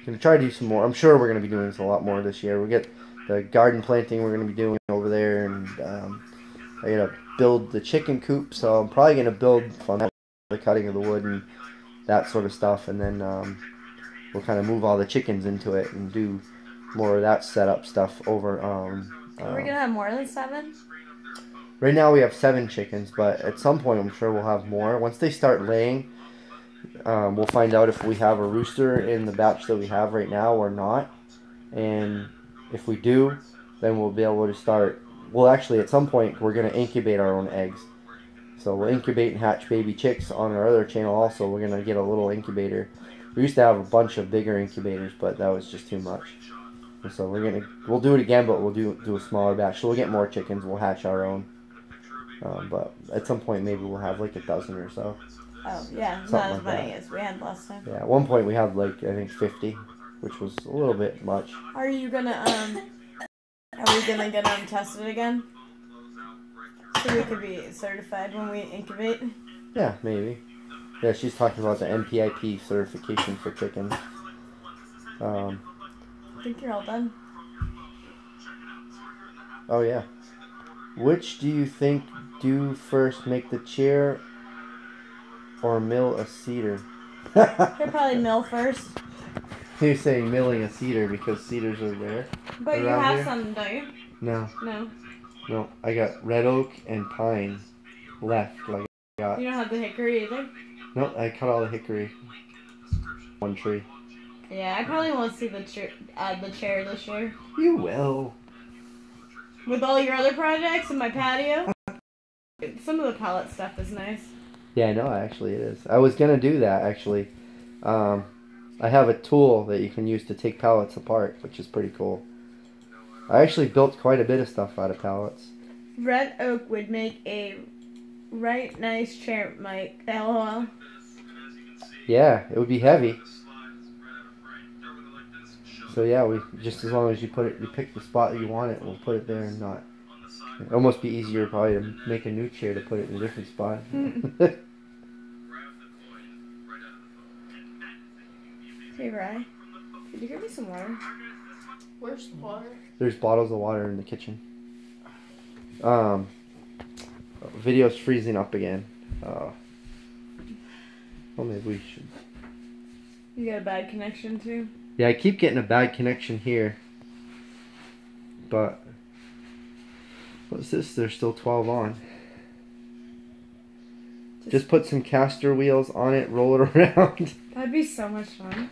Gonna try to do some more. I'm sure we're gonna be doing this a lot more this year. We get the garden planting we're gonna be doing over there, and I gotta build the chicken coop, so I'm probably gonna build on the cutting of the wood and that sort of stuff, and then we'll kind of move all the chickens into it and do more of that setup stuff over. Are we gonna have more than 7? Right now we have 7 chickens, but at some point I'm sure we'll have more. Once they start laying, we'll find out if we have a rooster in the batch that we have right now or not. And if we do, then we'll be able to start. Well, actually, at some point we're going to incubate our own eggs. So we'll incubate and hatch baby chicks on our other channel also. We're going to get a little incubator. We used to have a bunch of bigger incubators, but that was just too much. And so we'll do it again, but we'll do a smaller batch. So we'll get more chickens. We'll hatch our own. But at some point, maybe we'll have like a dozen or so. Oh, yeah. Something Not as like many that. as we had last time. Yeah, at one point we had like, I think 50, which was a little bit much. Are we gonna get them tested again? So we could be certified when we incubate. Yeah, maybe. Yeah, she's talking about the NPIP certification for chickens. I think you're all done. Oh yeah. Which do you think do first, make the chair or mill a cedar? Should probably mill first. You're saying milling a cedar because cedars are rare. But you around have here? some, don't you? No, No. I got red oak and pine left. Like I got. You don't have the hickory either? No, I cut all the hickory. One tree. Yeah, I probably won't see the chair this year. You will. With all your other projects in my patio, some of the pallet stuff is nice. Yeah, no, actually it is. I was gonna do that actually. I have a tool that you can use to take pallets apart, which is pretty cool. I actually built quite a bit of stuff out of pallets. Red oak would make a right nice chair, Mike. LOL. Yeah, it would be heavy. So yeah, we just as long as you pick the spot that you want it, we'll put it there and not. It'd almost be easier probably to make a new chair to put it in a different spot. Hey, Rye. Could you give me some water? Where's the water? There's bottles of water in the kitchen. Video's freezing up again. Well, maybe we should. You got a bad connection too? Yeah, I keep getting a bad connection here. But what's this? There's still 12 on. Just put some caster wheels on it, roll it around. That'd be so much fun.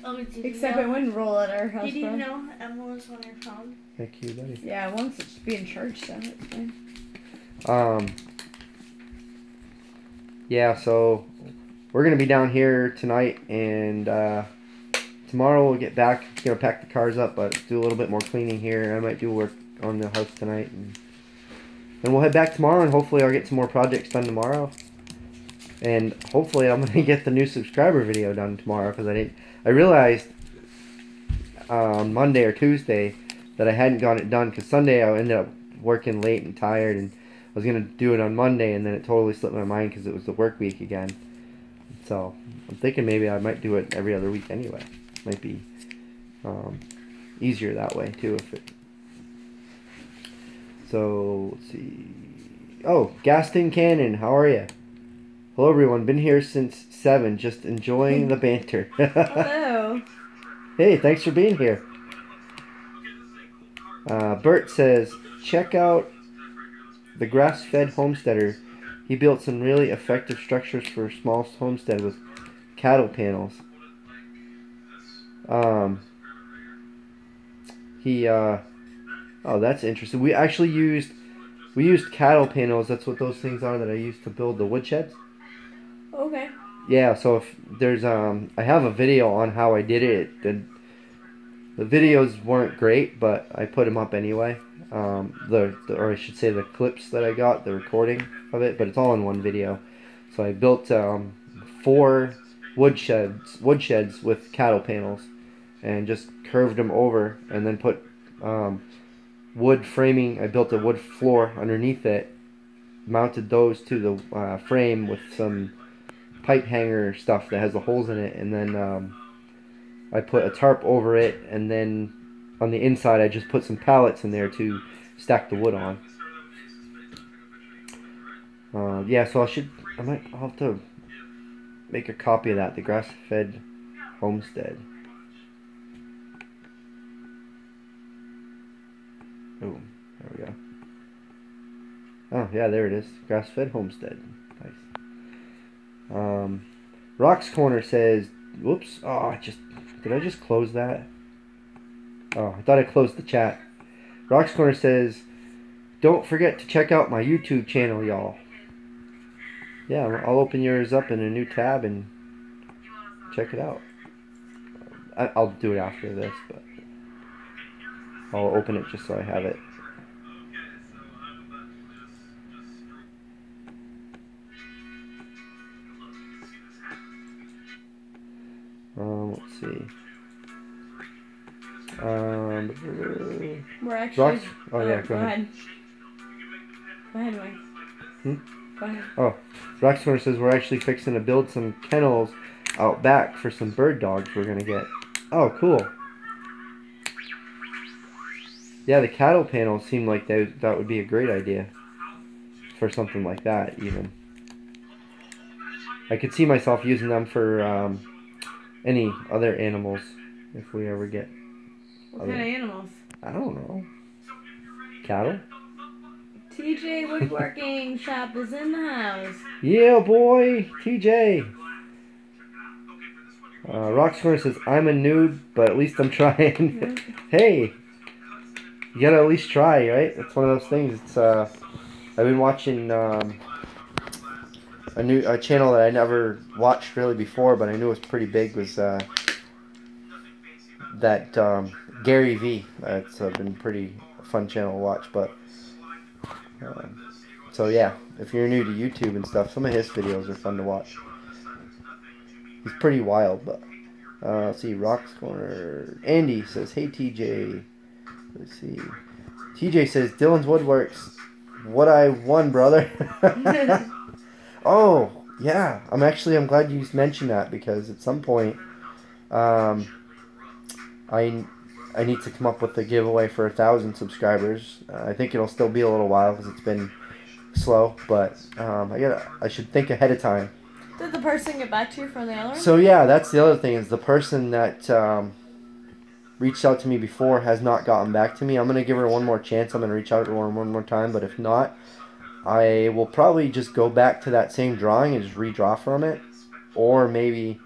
Oh, did Except you it know, wouldn't roll at our house. did you though. know Emma was on her phone? Heck you, buddy. Yeah, once it's being charged, so it's fine. Yeah, so we're gonna be down here tonight, and tomorrow we'll get back. Gonna pack the cars up, but do a little bit more cleaning here. I might do work on the house tonight, and we'll head back tomorrow, and hopefully I'll get some more projects done tomorrow. And hopefully I'm gonna get the new subscriber video done tomorrow, because I realized on Monday or Tuesday that I hadn't got it done, because Sunday I ended up working late and tired, and I was going to do it on Monday, and then it totally slipped my mind because it was the work week again. So I'm thinking maybe I might do it every other week anyway. Might be easier that way too. So let's see. Oh, Gaston Cannon, how are you? Hello everyone, been here since 7, just enjoying the banter. Hello. Hey, thanks for being here. Bert says, check out the grass-fed homesteader. He built some really effective structures for a small homestead with cattle panels. Oh, that's interesting. We actually used cattle panels. That's what those things are that I used to build the woodsheds. Okay. Yeah, so if there's I have a video on how I did it. The videos weren't great, but I put them up anyway. Or I should say the clips that I got, the recording of it, but it's all in one video. So I built 4 woodsheds with cattle panels, and just curved them over, and then put wood framing. I built a wood floor underneath it, mounted those to the frame with some pipe hanger stuff that has the holes in it, and then I put a tarp over it, and then on the inside I just put some pallets in there to stack the wood on. Yeah, so I'll have to make a copy of that, the grass-fed homestead. Oh, there we go. Oh yeah, there it is, grass-fed homestead. Nice. Rock's Corner says, whoops, did I just close that? Oh, I thought I closed the chat. Rock's Corner says, don't forget to check out my YouTube channel, y'all. Yeah, I'll open yours up in a new tab and check it out. I'll do it after this, but I'll open it just so I have it. Let's see. We're actually. Oh yeah, go ahead. Go ahead, Mike. Go ahead. Oh, Roxmore says we're actually fixing to build some kennels out back for some bird dogs we're gonna get. Oh, cool. Yeah, the cattle panels seem like that would be a great idea for something like that. Even I could see myself using them for any other animals if we ever get. What kind of animals? I don't know. Cattle? TJ Woodworking Shop is in the house. Yeah, boy, TJ. Roxcorn says, I'm a noob, but at least I'm trying. Hey, you gotta at least try, right? It's one of those things. It's I've been watching a channel that I never watched really before, but I knew was pretty big. Was that Gary V? It's been pretty fun channel to watch, but so yeah, if you're new to YouTube and stuff, some of his videos are fun to watch. He's pretty wild, but let's see. Rock's Corner. Andy says, "Hey TJ." Let's see. TJ says, "Dillons Woodworks. What I won, brother." Oh yeah, I'm glad you mentioned that because at some point, I need to come up with a giveaway for 1,000 subscribers. I think it'll still be a little while because it's been slow, but I should think ahead of time. Did the person get back to you from the other one? So yeah, that's the other thing is the person that reached out to me before has not gotten back to me. I'm gonna give her one more chance. I'm gonna reach out to her one more time, but if not, I will probably just go back to that same drawing and just redraw from it, or maybe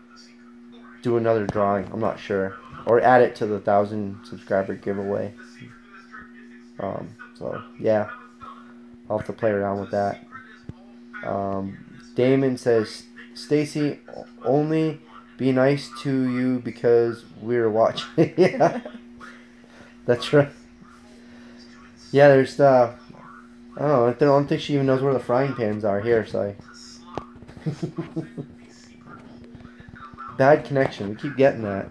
do another drawing. I'm not sure, or add it to the 1,000 subscriber giveaway. So yeah, I'll have to play around with that. Damon says, Stacy, only be nice to you because we're watching. Yeah, that's right. Yeah, there's I don't think she even knows where the frying pans are here, so bad connection. We keep getting that.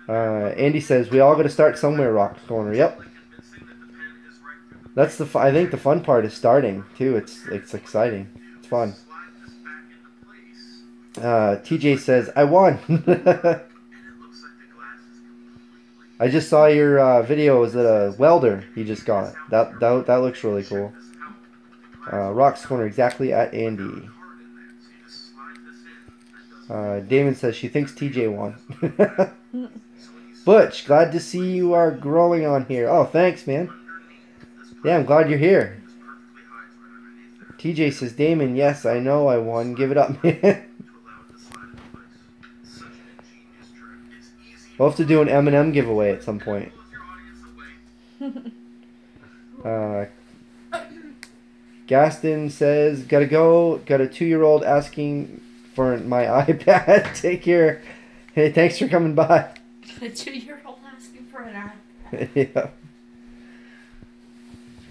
Andy says we all got to start somewhere. Rock Corner. Yep. That's I think the fun part is starting too. It's exciting. It's fun. TJ says I won. I just saw your video. Was it a welder you just got? That looks really cool. Rock's Corner exactly at Andy. Damon says she thinks TJ won. Butch, glad to see you are growing on here. Oh, thanks, man. Yeah, I'm glad you're here. TJ says, Damon, yes, I know I won. Give it up, man. We'll have to do an M&M giveaway at some point. Gaston says, gotta go. Got a 2-year-old asking for my iPad. Take care. Hey, thanks for coming by. A 2-year-old asking for an iPad. Yeah.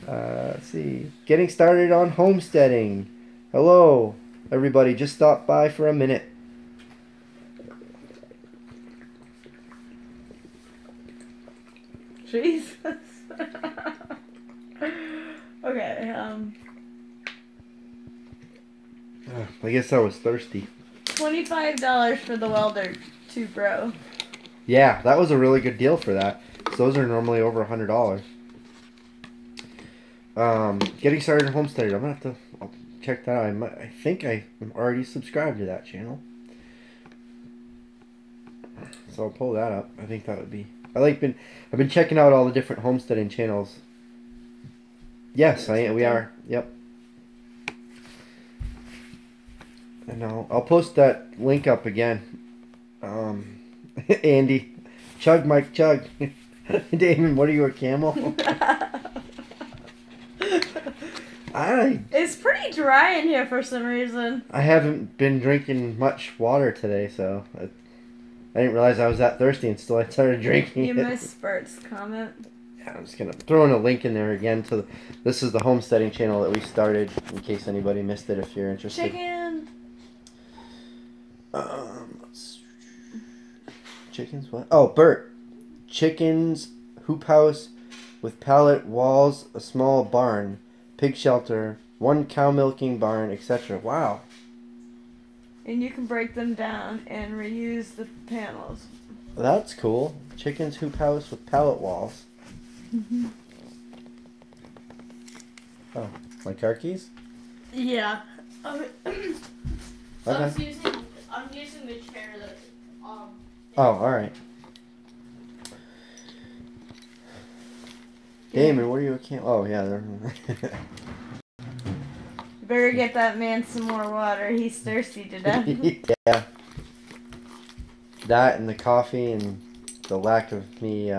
Let's see. Getting started on homesteading. Hello, everybody. Just stopped by for a minute. Jesus. Okay, I guess I was thirsty. $25 for the welder too, bro. Yeah, that was a really good deal for that. So those are normally over $100. Getting started in homesteading. I'm gonna I'll check that out. I think I'm already subscribed to that channel, so I'll pull that up. I think that would be. I've been checking out all the different homesteading channels. Yes, we are. Yep. And I'll post that link up again. Andy, chug, Mike, chug. Damon, what are you, a camel? It's pretty dry in here for some reason. I haven't been drinking much water today, so I didn't realize I was that thirsty until I started drinking You it. missed Spurt's comment. Yeah, I'm just gonna throw in a link in there again to this is the homesteading channel that we started in case anybody missed it if you're interested. Chicken. Chickens what? Oh, Bert. Chickens, hoop house with pallet walls, a small barn. pig shelter, 1 cow milking barn, etc. Wow. And you can break them down and reuse the panels. That's cool. Chickens hoop house with pallet walls. Oh, my car keys? Yeah. Okay. I'm using the chair that Oh, alright. Damon, what are you Oh, yeah. You better get that man some more water. He's thirsty to death. Yeah. That and the coffee and the lack of me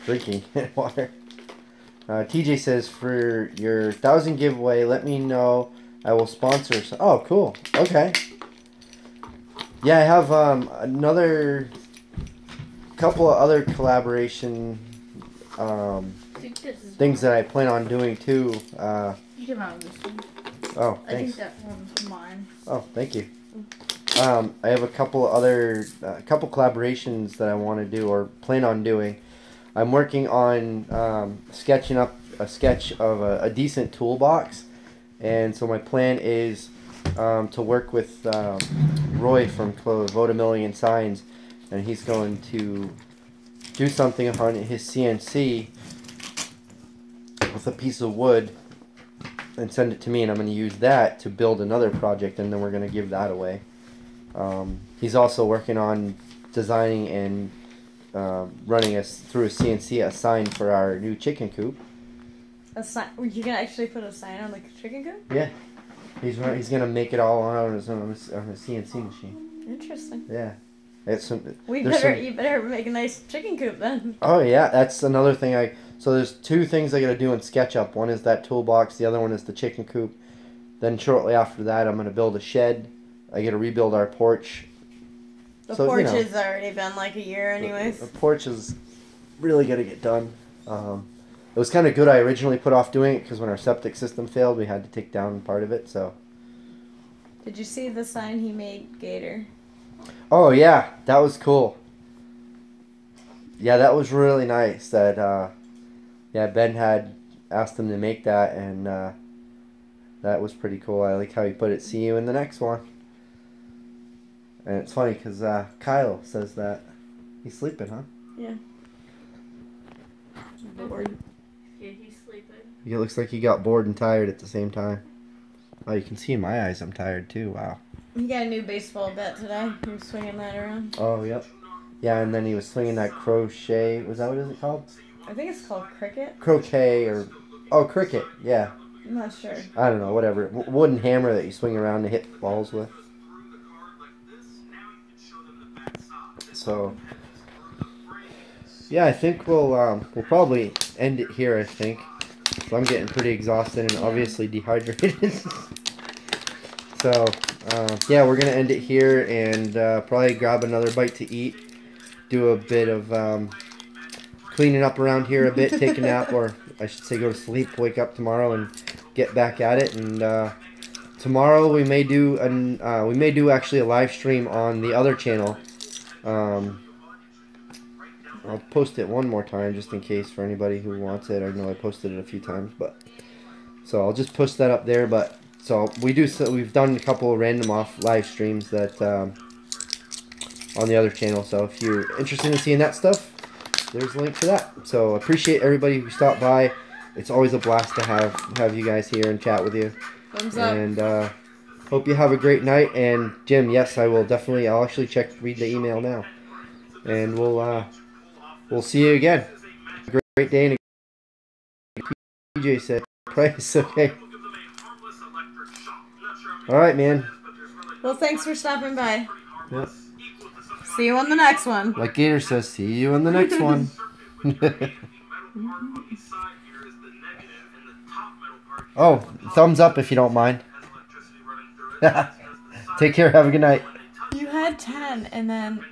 drinking water. TJ says, for your 1,000 giveaway, let me know. I will sponsor. Oh, cool. Okay. Yeah, I have another couple of other collaboration things that I plan on doing too. You can have this one. Oh, I thanks. think that one's mine. Oh, thank you. I have a couple other couple collaborations that I want to do or plan on doing. I'm working on sketching up a sketch of a decent toolbox, and so my plan is to work with Roy from Vote Million Signs, and he's going to do something on his CNC with a piece of wood and send it to me, and I'm going to use that to build another project, and then we're going to give that away. He's also working on designing and running us through a CNC a sign for our new chicken coop. A sign? You can actually put a sign on the chicken coop? Yeah, he's gonna make it all on his CNC machine. Interesting. Yeah, it's some. You better make a nice chicken coop then. Oh yeah, that's another thing So there's 2 things I gotta do in SketchUp. One is that toolbox. The other one is the chicken coop. Then shortly after that, I'm gonna build a shed. I gotta rebuild our porch. The porch has already been like a year anyways. The porch is really gonna get done. It was kind of good. I originally put off doing it because when our septic system failed, we had to take down part of it. So. Did you see the sign he made, Gator? Oh yeah, that was cool. Yeah, that was really nice. That Ben had asked him to make that, and that was pretty cool. I like how he put it. See you in the next one. And it's funny because Kyle says that he's sleeping, huh? Yeah. Bored. Yeah, he's sleeping. It looks like he got bored and tired at the same time. Oh, you can see in my eyes I'm tired too. Wow. He got a new baseball bat today. He was swinging that around. Oh, yep. Yeah, and then he was swinging that crochet. Was that what is it called? I think it's called cricket. Croquet or... Oh, cricket. Yeah. I'm not sure. I don't know. Whatever. Wooden hammer that you swing around to hit balls with. So... Yeah, I think we'll probably end it here, I think. So I'm getting pretty exhausted and obviously dehydrated. So, yeah, we're going to end it here and probably grab another bite to eat. Do a bit of cleaning up around here a bit, take a nap, or I should say go to sleep, wake up tomorrow and get back at it. And tomorrow we may do actually a live stream on the other channel. I'll post it one more time just in case for anybody who wants it. I know I posted it a few times, but so I'll just post that up there. But so we've done a couple of random off live streams that on the other channel. So if you're interested in seeing that stuff, there's a link for that. So appreciate everybody who stopped by. It's always a blast to have you guys here and chat with you. Thumbs up. And hope you have a great night. And Jim, yes, I will definitely. I'll actually read the email now, and we'll see you again. Great day. And PJ said, price, okay. Alright, man. Well, thanks for stopping by. Yep. See you on the next one. Like Gator says, see you on the next one. Oh, thumbs up if you don't mind. Take care. Have a good night. You had 10 and then